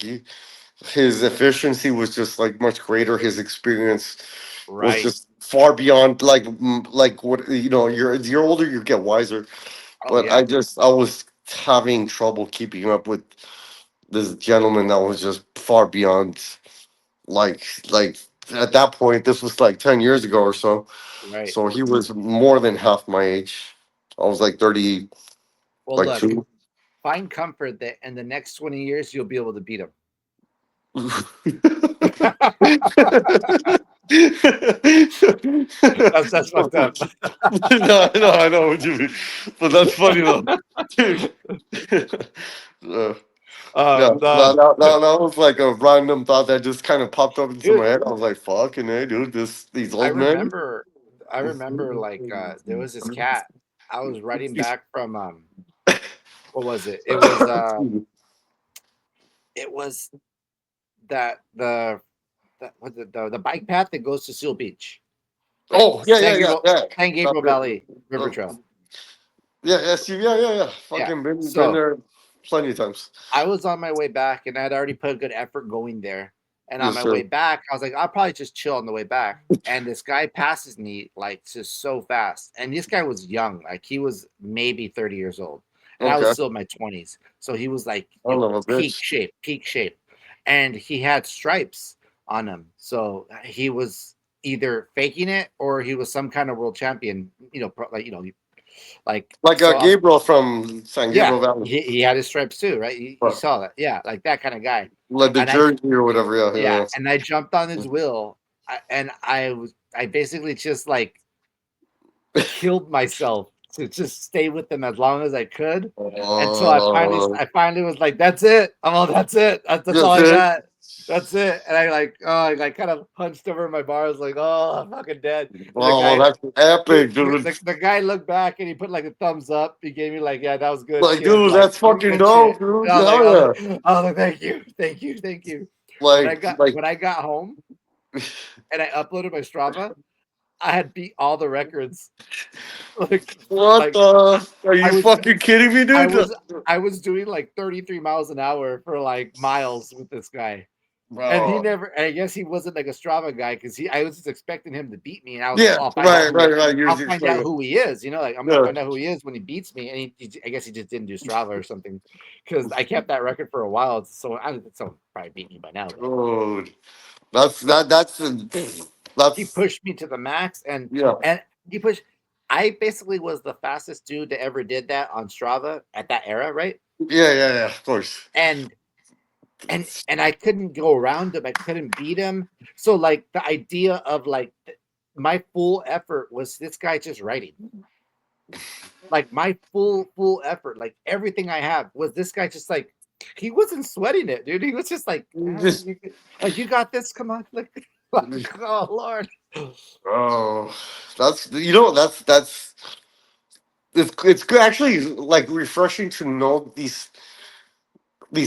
his efficiency was just like much greater. His experience was Right. just far beyond like what you're older, you get wiser. Oh But yeah. I was having trouble keeping up with this gentleman that was just far beyond like at that point. This was like 10 years ago or so. Right. So he was more than half my age. I was like 30, Well, like look. two. Find comfort that in the next 20 years you'll be able to beat him. That's fucked up. No, no, I know what you mean, but that's funny though. Dude. Uh, yeah, The that was like a random thought that just kind of popped up into my dude, head. I was like, "Fucking hey, dude, these I old men." remember I remember like there was this cat. I was riding back from what was it? It was that the bike path that goes to Seal Beach. Like Oh yeah, yeah, yeah, yeah. San That Gabriel bit. Valley River Oh, Trail. yeah, yes, yeah, yeah, yeah. Yeah. Fucking been So there plenty of times. I was on my way back and I'd already put a good effort going there. And on Yes, my sir. way back, I was like, I'll probably just chill on the way back. And this guy passes me like just so fast. And this guy was young, like he was maybe 30 years old. And I was Okay. still in my 20s. So he was like, I don't know, a peak bitch. shape, peak shape. And he had stripes on him. So he was either faking it or he was some kind of world champion, like Like so. Gabriel from San Yeah, Gabriel Valley, he had his stripes too, right? You but saw that, yeah, like that kind of guy. like the And I, jersey or whatever. Yeah, yeah, yeah. and I jumped on his wheel, and I basically just like killed myself to just stay with them as long as I could, until I finally was like, that's it. I'm all, that's it. That's all That's I it. got. That's it. And I like, oh, I like kind of punched over my bar. I was like, oh, I'm fucking dead. And the Oh, guy, that's the, epic, dude. the guy looked back and he put like a thumbs up. He gave me like, yeah, that was good Like, shit. dude, Like, that's fucking good shit. dope, dude. And I was like, Hell yeah. thank you, thank you, thank you. Like, When I got home and I uploaded my Strava, I had beat all the records. Like, what like the? Are I you was, fucking kidding me, I dude? was, I was doing like 33 miles an hour for like miles with this guy. And he Bro. never, and I guess he wasn't like a Strava guy because I was just expecting him to beat me, and I was like, Yeah, oh, right, right, right. You're I'll just find out explaining. who he is. Like I'm gonna Yeah. find out who he is when he beats me, and I guess he just didn't do Strava or something, because I kept that record for a while. So I don't think someone probably beat me by now, but Dude. That's he that's pushed me to the max, yeah. and he pushed. I basically was the fastest dude that ever did that on Strava at that era, right? Yeah, yeah, yeah, of course. And and I couldn't go around him. I couldn't beat him. So like the idea of like my full effort was this guy just writing. Like my full effort, like everything I have was this guy just like he wasn't sweating it, dude. He was just like, You just like you got this. Come on, like oh Lord. oh, that's it's good actually like refreshing to know these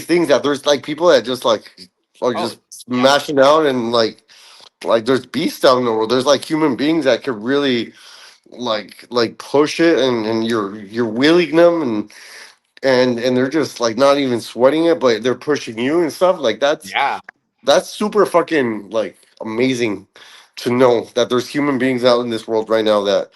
things that there's like people that just like are Oh just yeah, smashing out and like there's beasts out in the world. There's like human beings that could really like push it and you're wheeling them and they're just like not even sweating it, but they're pushing you and stuff. Like yeah. that's super fucking like amazing to know that there's human beings out in this world right now that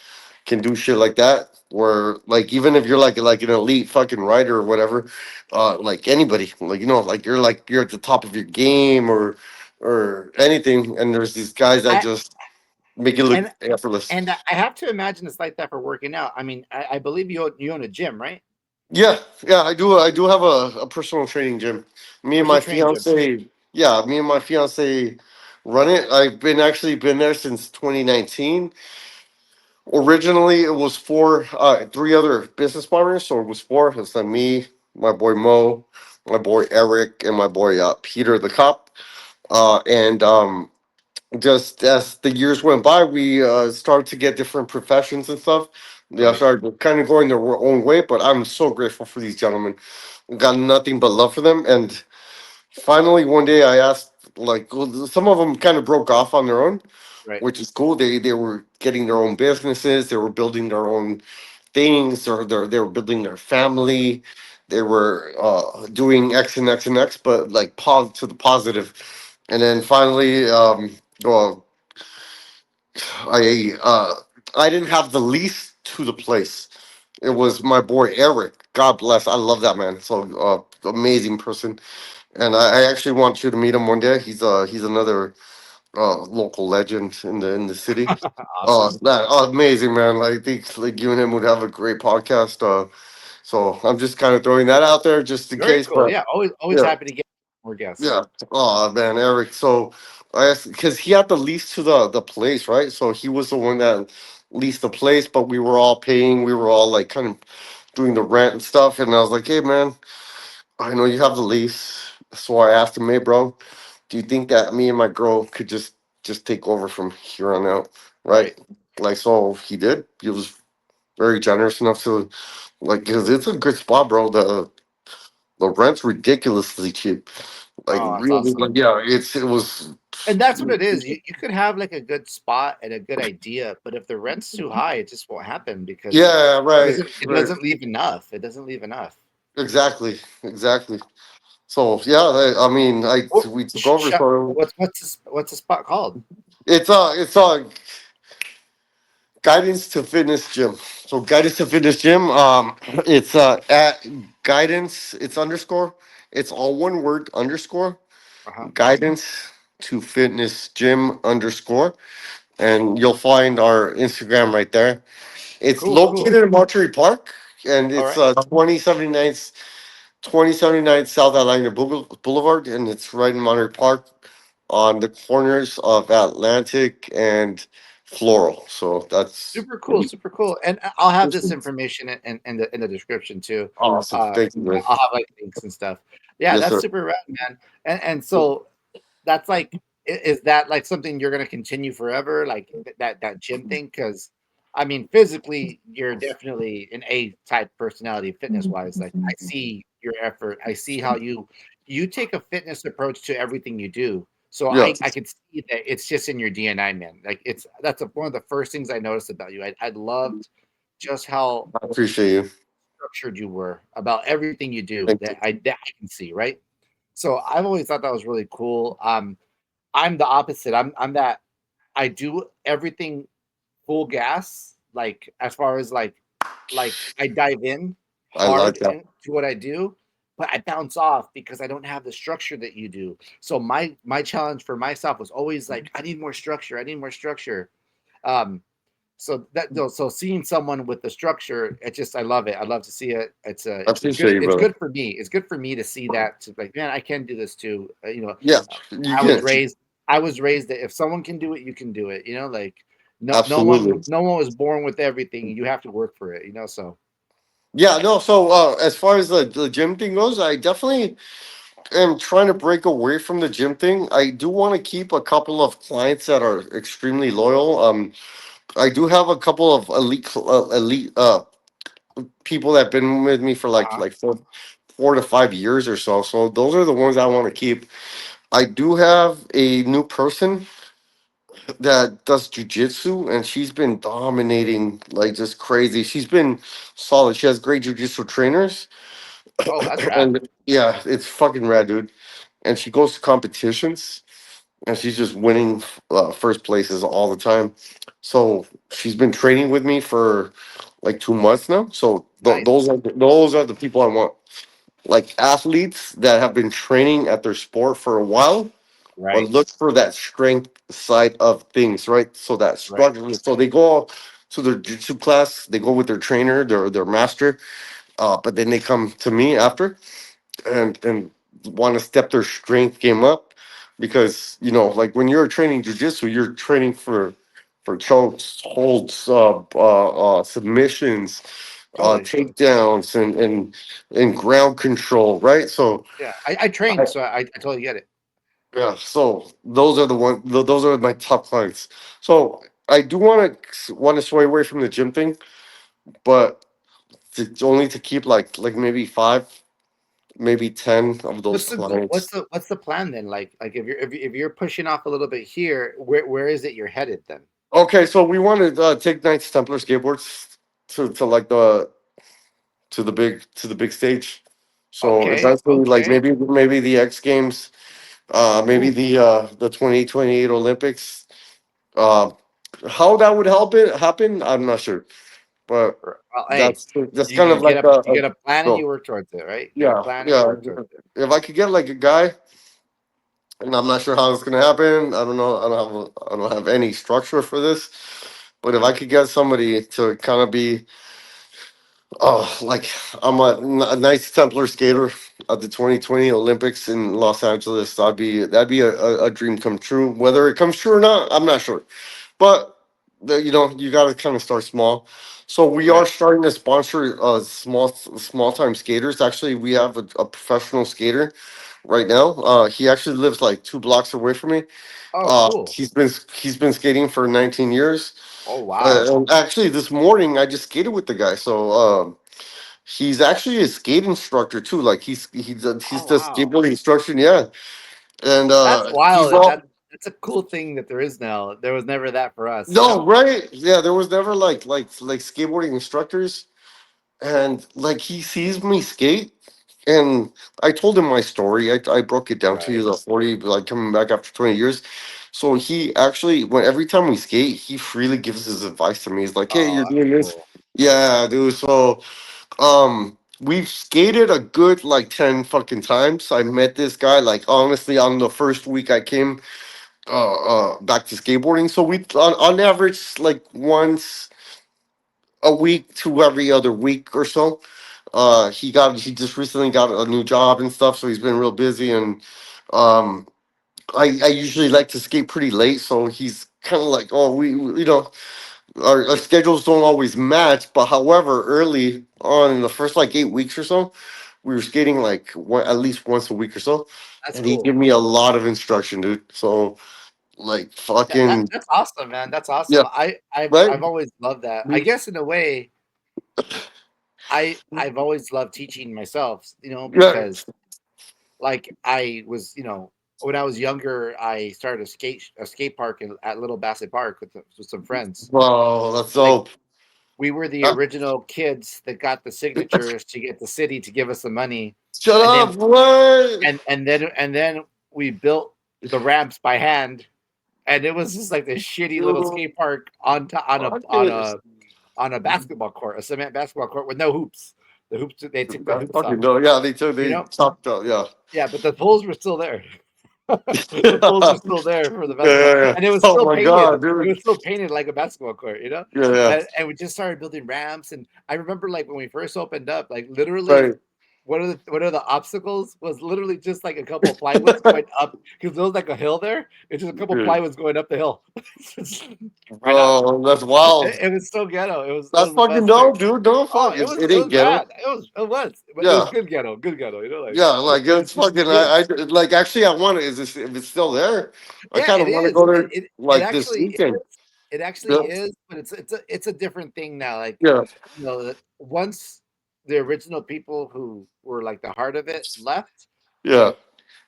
can do shit like that. Where like even if you're like an elite fucking rider or whatever, like anybody, like like you're at the top of your game or anything, and there's these guys that I just make it look And effortless. I have to imagine it's like that for working out. I mean, I believe you own a gym, right? Yeah, yeah, I do. I do have a personal training gym. Me and my Personal training gym. fiance, yeah, me and my fiance run it. I've been actually been there since 2019. Originally, it was four, three other business partners. So it was four. It's like me, my boy Mo, my boy Eric, and my boy Peter the cop. And just as the years went by, we started to get different professions and stuff. They all Right. started kind of going their own way, but I'm so grateful for these gentlemen. Got nothing but love for them. And finally, one day I asked, like, well, some of them kind of broke off on their own, Right. which is cool. They were getting their own businesses. They were building their own things. Or they were building their family. They were doing X and X and X, but like to the positive. And then finally, well, I didn't have the lease to the place. It was my boy Eric. God bless. I love that man. So amazing person. And I actually want you to meet him one day. He's another local legend in the city. Awesome. That amazing man. I think like you and him would have a great podcast. So I'm just kind of throwing that out there just in Very case. cool. But Yeah, always yeah, happy to get more guests. yeah. Oh man, Eric. So I asked because he had the lease to the place, right? So he was the one that leased the place, but we were all paying. We were all like kind of doing the rent and stuff. And I was like, hey man, I know you have the lease. So I asked him, hey bro, do you think that me and my girl could just take over from here on out, Right. right? Like so he did. He was very generous enough to like because it's a good spot, bro. The rent's ridiculously cheap. Like Oh, that's really, awesome. like yeah, it was. And that's what it is. You could have like a good spot and a good idea, but if the rent's too high, it just won't happen because Yeah, right, it right. doesn't leave enough. It doesn't leave enough. Exactly, exactly. So yeah, I mean, Oh, we took over. So what's the spot called? it's guidance to fitness gym. So guidance to fitness gym. It's at guidance. It's underscore. It's all one word underscore. Uh-huh. Guidance to fitness gym underscore, and you'll find our Instagram right there. It's Cool, cool. located in Monterey Park, and All it's right. 2079 South Atlanta Boulevard, and it's right in Monterey Park on the corners of Atlantic and Floral. So that's Super cool, super cool. And I'll have this information in the description too. awesome. Thank you, man. I'll have like links and stuff. Yeah, Yes, that's sir. super rad, man. And so that's like is that like something you're gonna continue forever, like that gym thing? Because I mean, physically, you're definitely an A type personality, fitness wise. Like I see your effort. I see how you take a fitness approach to everything you do. So Yeah, I could see that it's just in your DNA, man. Like one of the first things I noticed about you. I loved just how I appreciate you. structured you were about everything you do Thank you. that I can see, right? So I've always thought that was really cool. I'm the opposite. I'm that I do everything full gas, like as far as like I dive in I like hard that. into what I do, but I bounce off because I don't have the structure that you do. So my challenge for myself was always like I need more structure. I need more structure. Um, so so seeing someone with the structure, it just I love it. I love to see it. I appreciate you, It's brother. good for me. It's good for me to see that to like man, I can do this too. Yeah, Uh, you I was can. raised I was raised that if someone can do it, you can do it. Like Absolutely. no one was born with everything. You have to work for it. So Yeah, no. So as far as the gym thing goes, I definitely am trying to break away from the gym thing. I do want to keep a couple of clients that are extremely loyal. I do have a couple of elite people that have been with me for uh-huh. like 4 to 5 years or so. So those are the ones I want to keep. I do have a new person that does jujitsu, and she's been dominating like just crazy. She's been solid. She has great jujitsu trainers, Oh, that's rad. and yeah, it's fucking rad, dude. And she goes to competitions, and she's just winning first places all the time. So she's been training with me for like 2 months now. So Nice. those are the people I want, like athletes that have been training at their sport for a while, but Right. look for that strength side of things, right? So that Right. struggle. So they go to their jiu-jitsu class, they go with their trainer, their master, but then they come to me after and want to step their strength game up because like when you're training jiu-jitsu, you're training for chokes, holds, submissions, Totally. takedowns, and ground control, right? So Yeah. I trained, so I totally get it. yeah, so those are those are my top clients. So I do want to sway away from the gym thing, but only to keep like maybe five, maybe 10 of those What's the goal? clients. What's the plan then? Like if you're pushing off a little bit here, where is it you're headed then? Okay, so we want to take Knights Templar skateboards to like the big stage. So Okay. eventually, like Okay. maybe the X Games, maybe Ooh. the 2028 Olympics. Uh, how that would help it happen, I'm not sure, but Well, hey, that's kind of you get like a a you get a plan and you goal. work towards it, right? You get a Yeah, plan and you yeah. work towards it. If I could get like a guy, and I'm not sure how it's gonna happen. I don't know. I don't have any structure for this. But if I could get somebody to kind of be, oh, like I'm a nice Templar skater at the 2020 Olympics in Los Angeles, that'd be a dream come true. Whether it comes true or not, I'm not sure. But you got to kind of start small. So we are Right. starting to sponsor small time skaters. Actually, we have a professional skater right now. He actually lives like 2 blocks away from me. Oh, cool. He's been skating for 19 years. Oh, wow. And actually, this morning I just skated with the guy. So he's actually a skate instructor too. Like he's Oh, the wow. skateboarding instruction. Yeah, and That's he's wild. all. That's a cool thing that there is now. There was never that for us, you No, know? right? Yeah, there was never like skateboarding instructors, and like he sees me skate, and I told him my story. I broke it down to Right. you the 40, like coming back after 20 years. So he actually, when every time we skate, he freely gives his advice to me. He's like, "Hey, Oh, you're that's doing this." cool. Yeah, dude. So we've skated a good like 10 fucking times. I met this guy like honestly on the first week I came back to skateboarding. So we on average like once a week to every other week or so. He just recently got a new job and stuff, so he's been real busy. And um I usually like to skate pretty late, so he's kind of like, oh, our schedules don't always match. But however, early on in the first like 8 weeks or so, we were skating like at least once a week or so, That's and he gave cool. me a lot of instruction, dude. So like fucking That's awesome, man. That's yeah, awesome. right? I've always loved that. I guess in a way, I've always loved teaching myself, Yeah. because like I was, when I was younger, I started a skate park at Little Bassett Park with some friends. Wow, that's Like dope. we were the Uh, original kids that got the signatures to get the city to give us the money, Shut and then up, what? we built the ramps by hand, and it was just like this shitty little Dude, skate park on to, fuck it. on a basketball court, a cement basketball court with no hoops. The hoops, they took the That's hoops fucking off, dope. Yeah, you they know. chopped up. Yeah. Yeah, but the poles were still there. The poles Yeah, were still there for the basketball, yeah, yeah. and it was Oh still my painted. god, It dude. was still painted like a basketball court. Yeah, yeah. And we just started building ramps. And I remember, like, when we first opened up, like literally, Right. one of the obstacles was literally just like a couple of plywoods going up, because there was like a hill there. It's just a couple of Dude, plywoods going up the hill. Why not? bro, that's wild. It was so ghetto. It That's was the fucking best thing. dope, dude. Don't Oh, fuck. It it ain't was ghetto. bad. But it was Yeah, good ghetto. yeah. Like It was it's just fucking. good. I like actually. I want to. Is this if it's still there? I Yeah, kind it of want to is. go there It like this actually weekend. is. It actually Yeah, is, but it's a different thing now. Like, yeah, that once the original people who were like the heart of it left, yeah.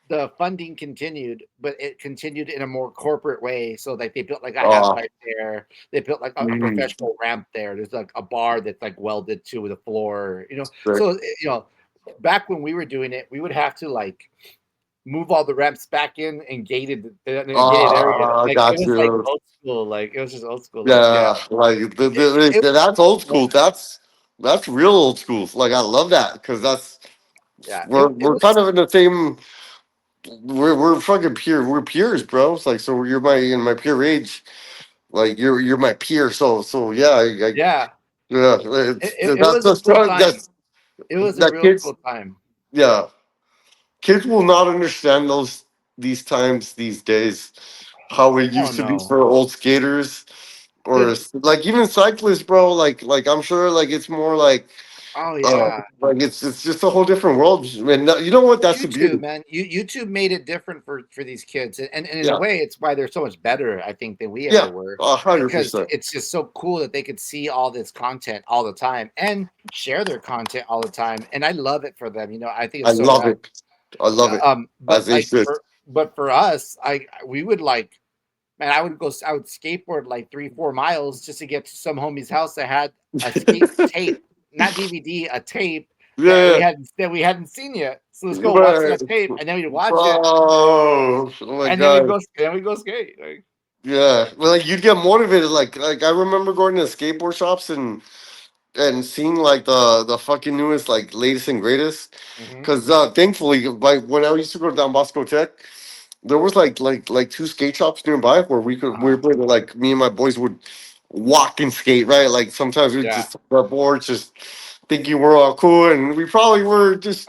the funding continued, but it continued in a more corporate way. So like they built like a half Oh, pipe there. They built like a mm, professional ramp there. There's like a bar that's like welded to the floor. right. So back when we were doing it, we would have to like move all the ramps back in a gated area. Ah, Like it got was like you. old school. Like it was just old school. Like, yeah, Yeah, like it that's old was school. That's real old school. Like I love that because that's yeah, we're it we're kind was of in the same we're fucking peer. We're peers, bro. It's like so you're my in my peer age. Like you're my peer. So yeah, Yeah, yeah. it That's was a cool time. that's It was a that real kids. cool time. Yeah, kids will not understand these times these days. How it Oh used to be no, for old skaters or dude. like even cyclists, bro. Like I'm sure like it's more Oh yeah. like it's just a whole different world. And you know what? That's the YouTube, beauty. man. YouTube made it different for these kids, and in a Yeah, way, it's why they're so much better, I think, than we ever yeah, were, a hundred because percent. it's just so cool that they could see all this content all the time and share their content all the time, and I love it for them. I think I it's so love rad. it. I love it. But As they like should. for us, we would like, man, I would skateboard like 3-4 miles just to get to some homie's house that had a skate tape, not DVD, a tape that Yeah, we hadn't seen yet. So let's yeah. go watch Right. that tape, and then we'd watch it, Oh, oh my and then god. we go skate. Like, Yeah. Well, like you'd get motivated. Like I remember going to skateboard shops and seeing like the fucking newest, like latest and greatest. hmm Because thankfully, like when I used to go to Don Bosco Tech, there was like two skate shops nearby where we uh-huh. were like me and my boys would walk and skate, right? Like sometimes we Yeah. just our boards just thinking we're all cool, and we probably were just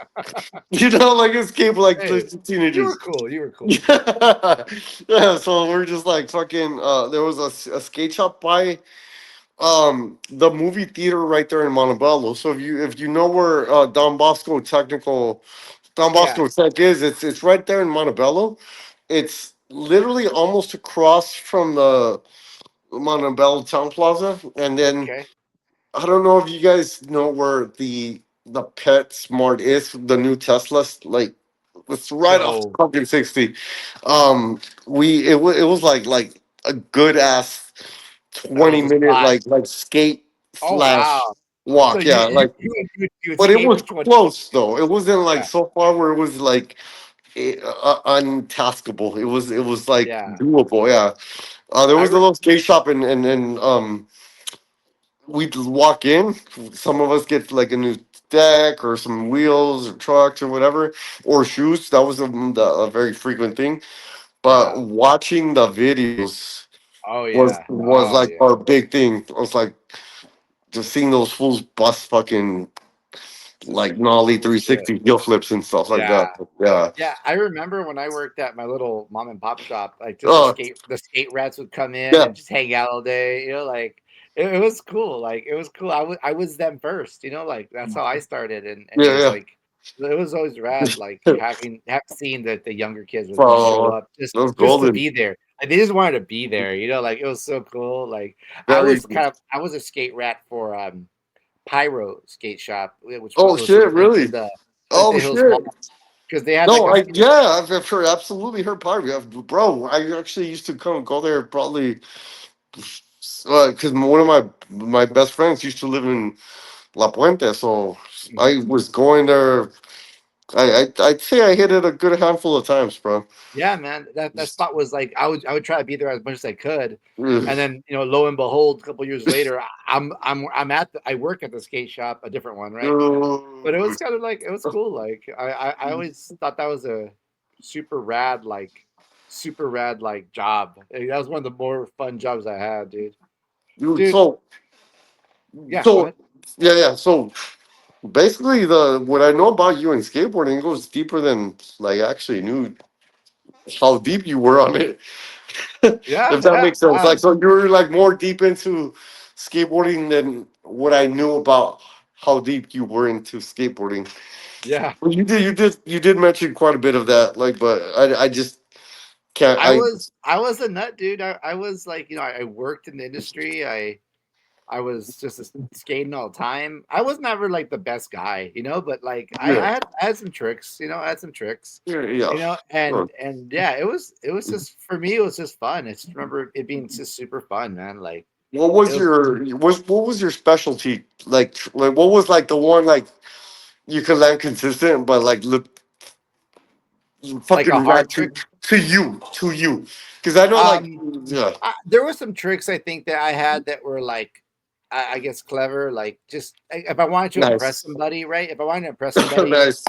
like escape like Hey, the you were teenagers. cool. You were cool. Yeah, yeah. So we're just like fucking. There was a skate shop by the movie theater right there in Montebello. So if you know where Don Yeah. Bosco Tech is, it's right there in Montebello. It's literally almost across from the Montebello Town Plaza, and then Okay. I don't know if you guys know where the Pet Smart is, the new Tesla. Like it's right off No. fucking 60. It was like a good ass That 20 was a minute spot. like skate Oh slash wow. So walk. Yeah, like you would but it skate was for 20. close though. It wasn't like Yeah. so far where it was like untaskable. It was like Yeah. doable. Yeah. There I was a re- little skate shop and we'd walk in. Some of us get like a new deck or some wheels or trucks or whatever or shoes. That was a very frequent thing. But yeah. watching the videos Oh was yeah. was Oh like yeah. our big thing. It was like just seeing those fools bust fucking like nollie Oh shit. 360 heel flips and stuff like Yeah. that. Yeah. Yeah, I remember when I worked at my little mom and pop shop, like just Oh the skate rats would come in yeah. and just hang out all day, like it was cool. Like it was cool. I was them first, like that's how I started, and it was Yeah. like it was always rad, like Yeah. having seen that the younger kids would just show Oh, up that's just to golden. be there. Like they just wanted to be there, like it was so cool. Like Very. I was a skate rat for Pyro Skate Shop, which Oh was shit! Really? in the Oh Hills Mall, shit! because they had like No, a yeah, I've heard absolutely heard Pirate. Bro, I actually used to go there probably because one of my best friends used to live in La Puente, so I Mhm. was going there. I'd say I hit it a good handful of times, bro. Yeah, man, that Just- spot was like I would try to be there as much as I could, Ugh. and then lo and behold, a couple years later, I work at the skate shop, a different one, right? But it was kind of like it was cool. Like I always thought that was a super rad super rad job. Like, that was one of the more fun jobs I had, dude. Dude, Dude, yeah, go so ahead. yeah. So basically, the what I know about you and skateboarding goes deeper than like I actually knew how deep you were on it. Yeah, If that yeah, makes sense. Like, so you're like more deep into skateboarding than what I knew about how deep you were into skateboarding. yeah. Well, you did mention quite a bit of that. Like, but I just can't. I was a nut, dude. I was like, I worked in the industry. I was just skating all the time. I was never like the best guy, but like Yeah, I had some tricks, I had some tricks, yeah, yeah. Sure. and yeah, it was just for me, it was just fun. I just remember it being just super fun, man. Like it was What was your specialty? Like what was like the one like you could land consistent, but like look like a fucking hard right trick. to you. Because I know like Um, yeah, there were some tricks I think that I had that were like, I guess clever. Like just if I wanted to impress nice, somebody, right? If I wanted to impress somebody, nice.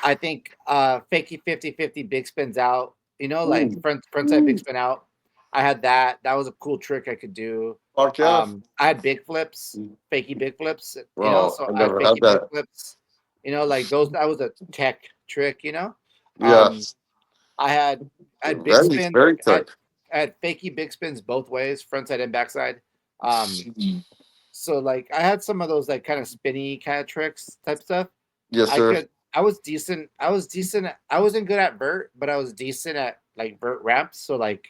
I think fakie 50/50 big spins out, like Ooh, front side big ooh, spin out. I had that. That was a cool trick I could do. fuck yeah. I had big flips, fakie big flips, Bro, so I I had never had fakie big that. flips, like those. That was a tech trick. Yeah, Um, I had I had big very, spins. very I had, tight. I had fakie big spins both ways, front side and backside. Um, so like I had some of those like kind of spinny kind of tricks type stuff. Yes, I sir. could. I was decent. I was decent. I wasn't good at vert, but I was decent at like vert ramps. So like,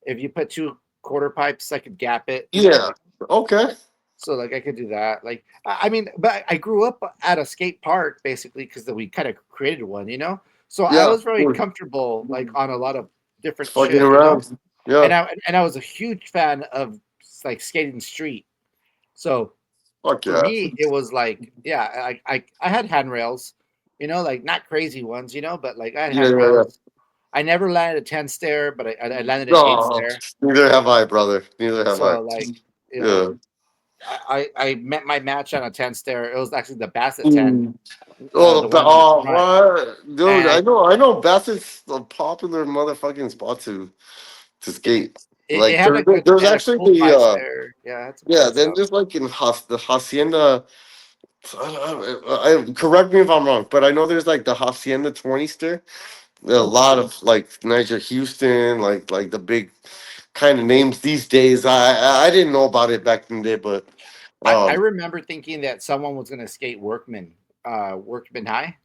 if you put two quarter pipes, I could gap it. Yeah. Like Okay. so, like I could do that. Like I mean, but I grew up at a skate park basically because we kind of created one. So I Yeah. was very comfortable like on a lot of different Fucking shit. around. Yeah. And I was a huge fan of like skating street. So Fuck for yeah. me, it was like, yeah, I had handrails, like not crazy ones, but like I had Yeah, yeah, yeah. handrails. I never landed a 10 stair, but I landed an 8 No, stair. neither have I, brother. Neither have I. So like, you know, Yeah. I met my match on a 10 stair. It was actually the Bassett 10, Mm. Oh, the one in the front. what? Dude, And I know Bassett's a popular motherfucking spot to it, skate. it Like had a good, there's it had a actually cool the five stair. Yeah, it had some yeah, cool then stuff. there's like in the Hacienda. Correct me if I'm wrong, but I know there's like the Hacienda 20 stair. A lot of like Niger Houston, like the big kind of names these days. I didn't know about it back in the day, but I um, remember thinking that someone was going to skate Workman High.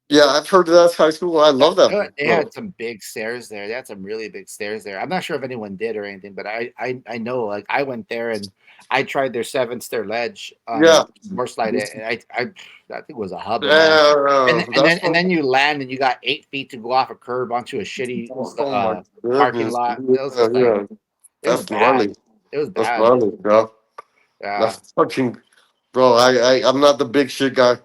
yeah, I've heard of that high school. I love that, They bro. had some big stairs there. They had some really big stairs there. I'm not sure if anyone did or anything, but I know like I went there and I tried their 7 stair ledge Yeah, more slide it. And I that thing was a hubba, man. yeah, that's And fun. then you land and you got 8 feet to go off a curb onto a shitty Oh my parking goodness, lot. It was yeah, just like yeah, it was that's bad. gnarly. It was That's bad. gnarly, bro. Yeah. That's fucking, bro. I'm not the big shit guy.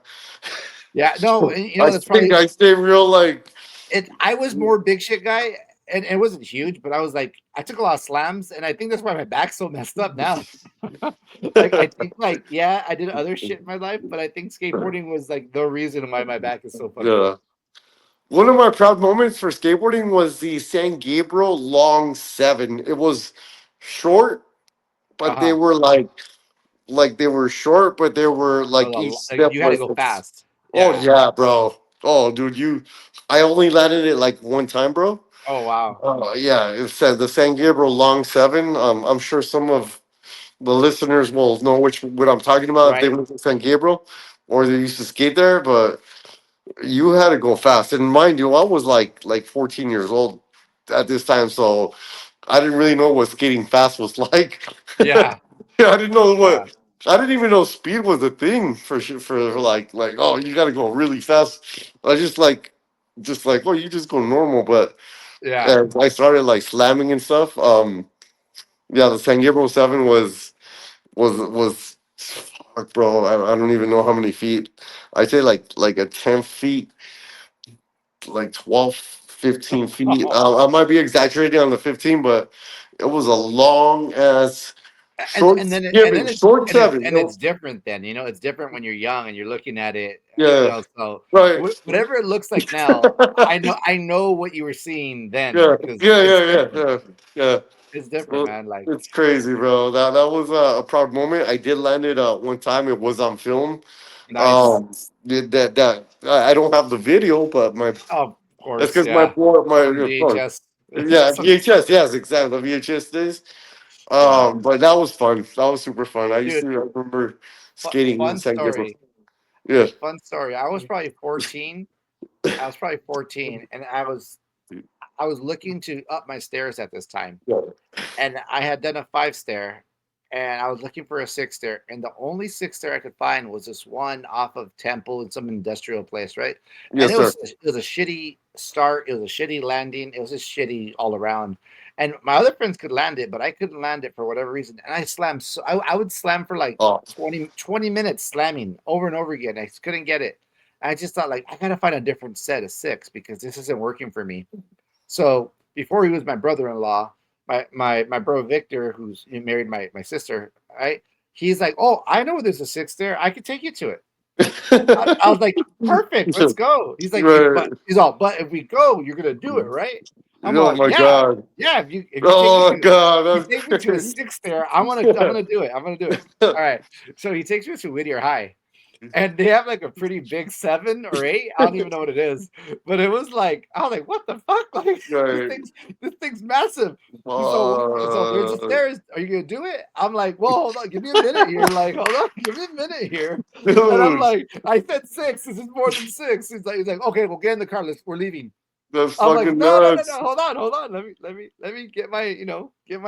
Yeah. No, and, that's Think probably I stay real like. it. I was more big shit guy, and it wasn't huge, but I was like, I took a lot of slams, and I think that's why my back's so messed up now. Like I think like yeah, I did other shit in my life, but I think skateboarding was like the reason why my back is so fucked up. Yeah. One of my proud moments for skateboarding was the San Gabriel Long Seven. It was short, Uh but they huh. were like they were short, but they were like each Like step you had to was. go fast. Oh Yeah. yeah, bro. Oh, dude, I only landed it like one time, bro. Oh wow. Yeah, it said the San Gabriel Long Seven. I'm sure some of the listeners will know what I'm talking about if they Right. went to San Gabriel or they used to skate there, but you had to go fast. And mind you, I was like 14 years old at this time, so I didn't really know what skating fast was like. Yeah. Yeah, I didn't know Yeah. what. I didn't even know speed was a thing for like oh you got to go really fast. I just like oh you just go normal, but Yeah. as I started like slamming and stuff. Yeah, the San Gabriel Seven was fuck, bro. I don't even know how many feet. I'd say like a 10 feet, like 12, 15 feet. I might be exaggerating on the 15, but it was a long ass short It's short seven. it's different then, it's different when you're young and you're looking at it, Yeah, so right. whatever it looks like now, I know what you were seeing then Yeah, because yeah, it's yeah, yeah, different. yeah, yeah. It's different, Well, man. Like it's crazy, bro. That was a proud moment. I did land it one time. It was on film. nice. I don't have the video, but my Oh, of that's course, because my yeah. boy my Some VHS. yeah Some VHS, yes, exactly, the VHS days. yeah, But that was fun. That was super fun. dude. I remember skating in Fun San Gabriel. story. Yeah. Fun story. I was probably 14. I was probably 14, and I was looking to up my stairs at this time, Yeah. and I had done a 5 stair, and I was looking for a 6 stair, and the only 6 stair I could find was this one off of Temple in some industrial place, right? And Yes, sir. it was a shitty start, it was a shitty landing, it was just shitty all around. And my other friends could land it, but I couldn't land it for whatever reason. And I slammed, so I would slam for like Oh, 20 minutes slamming over and over again. I just couldn't get it. I just thought like I gotta find a different set of six because this isn't working for me. So before he was my brother-in-law, my bro Victor, who's married my sister, right? He's like, oh, I know there's a 6 there. I could take you to it. I was like, perfect, let's go. He's like, Right. but he's all, but if we go, you're gonna do it, right? I'm Oh all, my yeah, god. yeah. If you take me Oh my to you god. take me That's to a crazy. six there, I'm gonna do it. I'm gonna do it. All right. So he takes me to Whittier High, and they have like a pretty big 7 or 8. I don't even know what it is, but it was like I was like, what the fuck? Like this Right. thing's this thing's massive. So there's the Uh, stairs. Are you gonna do it? I'm like, well, hold on, give me a minute here. Like, hold on, give me a minute here. And I'm dude, like, I said 6. This is more than 6. He's like, okay, well, get in the car. We're leaving. that's I'm like, fucking no, no, no, no. nuts. Hold on. Let me get my,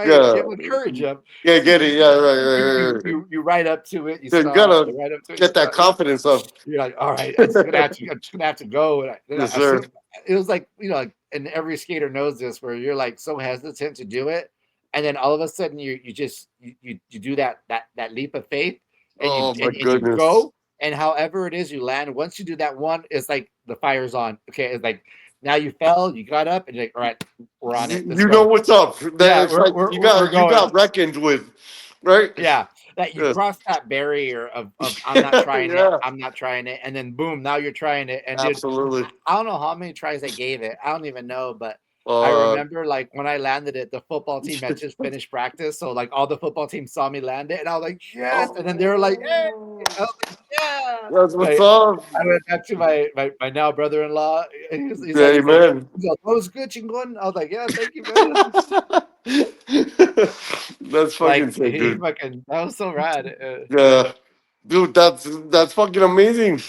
Yeah. get my courage up. Yeah, So get it. Yeah, right, right, you right, right. you ride up to it. You You stop. gotta You ride up to it. You get that stop. You know, confidence up. you're like, all right, I'm just gonna have to go. And Yes, as sir. soon, it was like, like, and every skater knows this, where you're like so hesitant to do it, and then all of a sudden you do that leap of faith, and Oh my and you goodness. go, and however it is you land. Once you do that one, it's like the fire's on. Okay, it's like now you fell, you got up, and you're like, all right, we're on it. Let's You know go. what's up. That Yeah, it's like we're you going. got reckoned with, right? Yeah, that you Yeah. cross that barrier of I'm not trying it, Yeah. I'm not trying it, and then boom, now you're trying it. And dude, Absolutely. I don't know how many tries I gave it. I don't even know, but I Uh, remember like when I landed it, the football team had just finished practice, so like all the football team saw me land it, and I was like, yes, and then they were like, hey, I was like, yeah. that's what's Like up. I went back to my now brother-in-law. And he's like, Amen. that was good, chingon. I was like, yeah, thank you, man. That's Like fucking sick, he dude. fucking that was so rad. Yeah, dude, that's fucking amazing.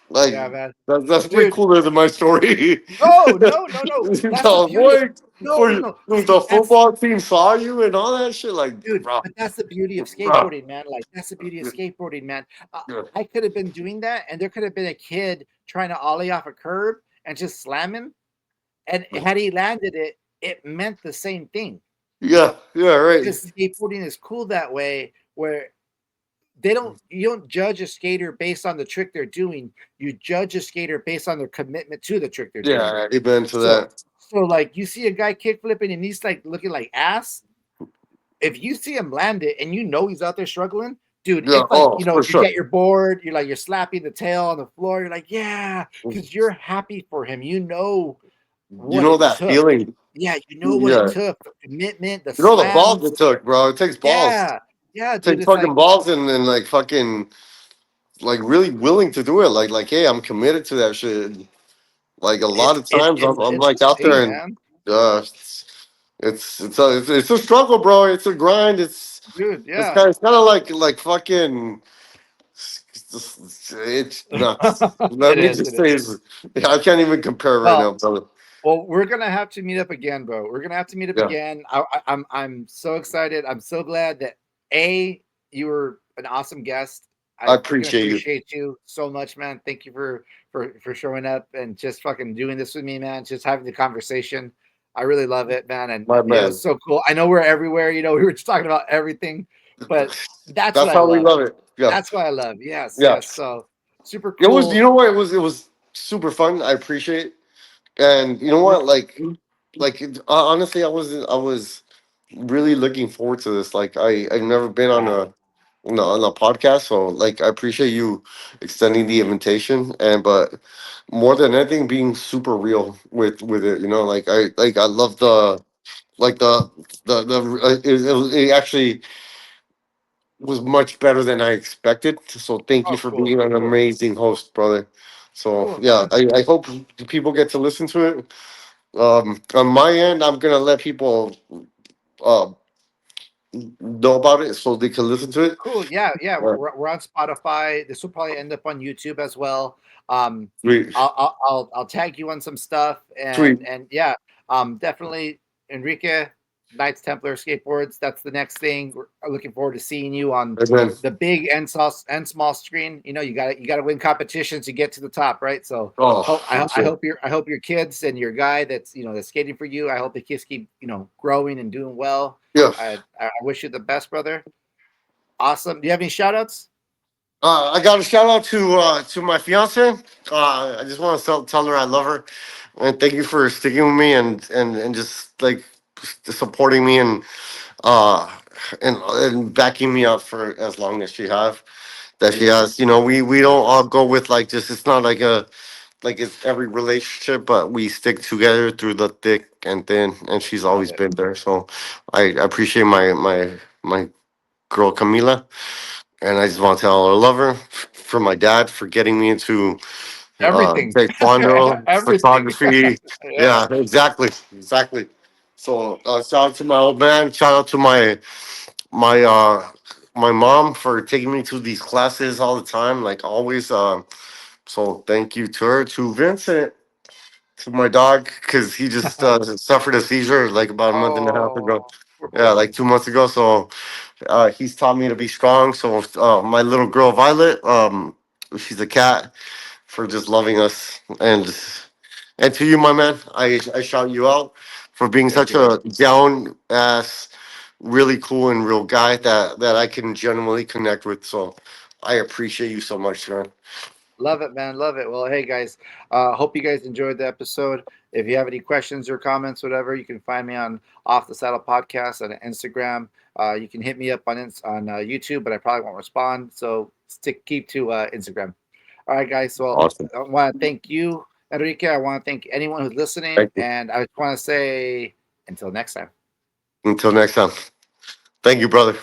Like Yeah, man. that's way Dude, cooler than my story. no, no, no, no. That's the No, beauty of boy, no, for no, you, no. the See, football team saw you and all that shit. Like, dude, bro, but that's the beauty of bro. skateboarding, man. Like, that's the beauty of skateboarding, man. Uh, Yeah. I could have been doing that, and there could have been a kid trying to ollie off a curb and just slam him. And had he landed it, it meant the same thing. Yeah, yeah, right. Because skateboarding is cool that way, where you don't judge a skater based on the trick they're doing. You judge a skater based on their commitment to the trick they're doing. Yeah, amen to So that. so like you see a guy kick flipping and he's like looking like ass. If you see him land it and you know he's out there struggling, dude, Yeah, it's like oh, for you sure. get your board, you're slapping the tail on the floor, you're like, yeah, because you're happy for him. You know You what know it that took. feeling. Yeah, you know what it Yeah, took, the commitment, the you know the balls slams. it took, bro. It takes balls. Yeah. Yeah, It dude. takes It's fucking like balls and like fucking like really willing to do it. Like, hey, I'm committed to that shit. Like a lot it's of it's times, I'm it's like out insane, there and man. uh, it's a struggle, bro. It's a grind. Dude, It's yeah. kind like fucking. It's nuts. Let It me is, just it is. say, I can't even compare right Well, now, brother. Well, we're gonna have to meet up again, bro. We're gonna have to meet up Yeah, again. I'm so excited. I'm so glad that you were an awesome guest. I I freaking appreciate you, appreciate you so much, man. Thank you for showing up and just fucking doing this with me, man. Just having the conversation. I really love it, man. And my it was man. so cool. I know we're everywhere. We were just talking about everything, but that's what That's I how we love. love it. Yeah, That's what I love. Yes, yeah. yes. So super It was, you cool. know what? It was super fun. I appreciate it. And you know We're, what? Honestly, I was really looking forward to this. Like I've never been on yeah. a podcast, so like I appreciate you extending the invitation. And but more than anything, being super real with it. I love it actually was much better than I expected. So thank you Oh, for cool, being an cool, amazing host, brother. So cool, yeah, man. I hope people get to listen to it. On my end, I'm gonna let people uh, know about it so they can listen to it. Cool. Yeah, yeah. Uh, We're on Spotify. This will probably end up on YouTube as well. Um, sweet, I'll tag you on some stuff, sweet, and yeah, definitely Enrique, Knights Templar Skateboards. That's the next thing. We're looking forward to seeing you on and then the big and small screen. You got to win competitions to get to the top, right? So oh, I shit. hope your kids and your guy that's skating for you. I hope the kids keep growing and doing well. Yeah. I wish you the best, brother. Awesome. Do you have any shout outs? I got a shout out to my fiance. I just want to tell her I love her, and thank you for sticking with me and just like supporting me uh and backing me up for as long as she have. that she Yeah. has. You know, we Yeah. don't all go with like just. It's not like a like it's every relationship, but we stick together through the thick and thin, and she's Love always it. been there. So I appreciate my girl Camila, and I just want to tell her I love her for my dad for getting me into Everything. taekwondo, Everything. photography. Yeah. Yeah, exactly. So shout out to my old man. Shout out to my my mom for taking me to these classes all the time, like always. So thank you to her, to Vincent, to my dog, because he just suffered a seizure like about a month and a half ago. Oh, poor Yeah, like baby. 2 months ago. So he's taught me to be strong. So my little girl Violet, she's a cat for just loving us, and to you, my man, I shout you out for being Thank such you, man. a down ass, really cool and real guy that I can genuinely connect with. So I appreciate you so much, man. Love it, man. Love it. Well, hey, guys. Hope you guys enjoyed the episode. If you have any questions or comments, whatever, you can find me on Off the Saddle Podcast on Instagram. You can hit me up on YouTube, but I probably won't respond. So keep to Instagram. All right, guys. Well, Awesome. I want to thank you, Enrique. I want to thank anyone who's listening. Thank you. And I just want to say until next time. Until next time. Thank you, brother.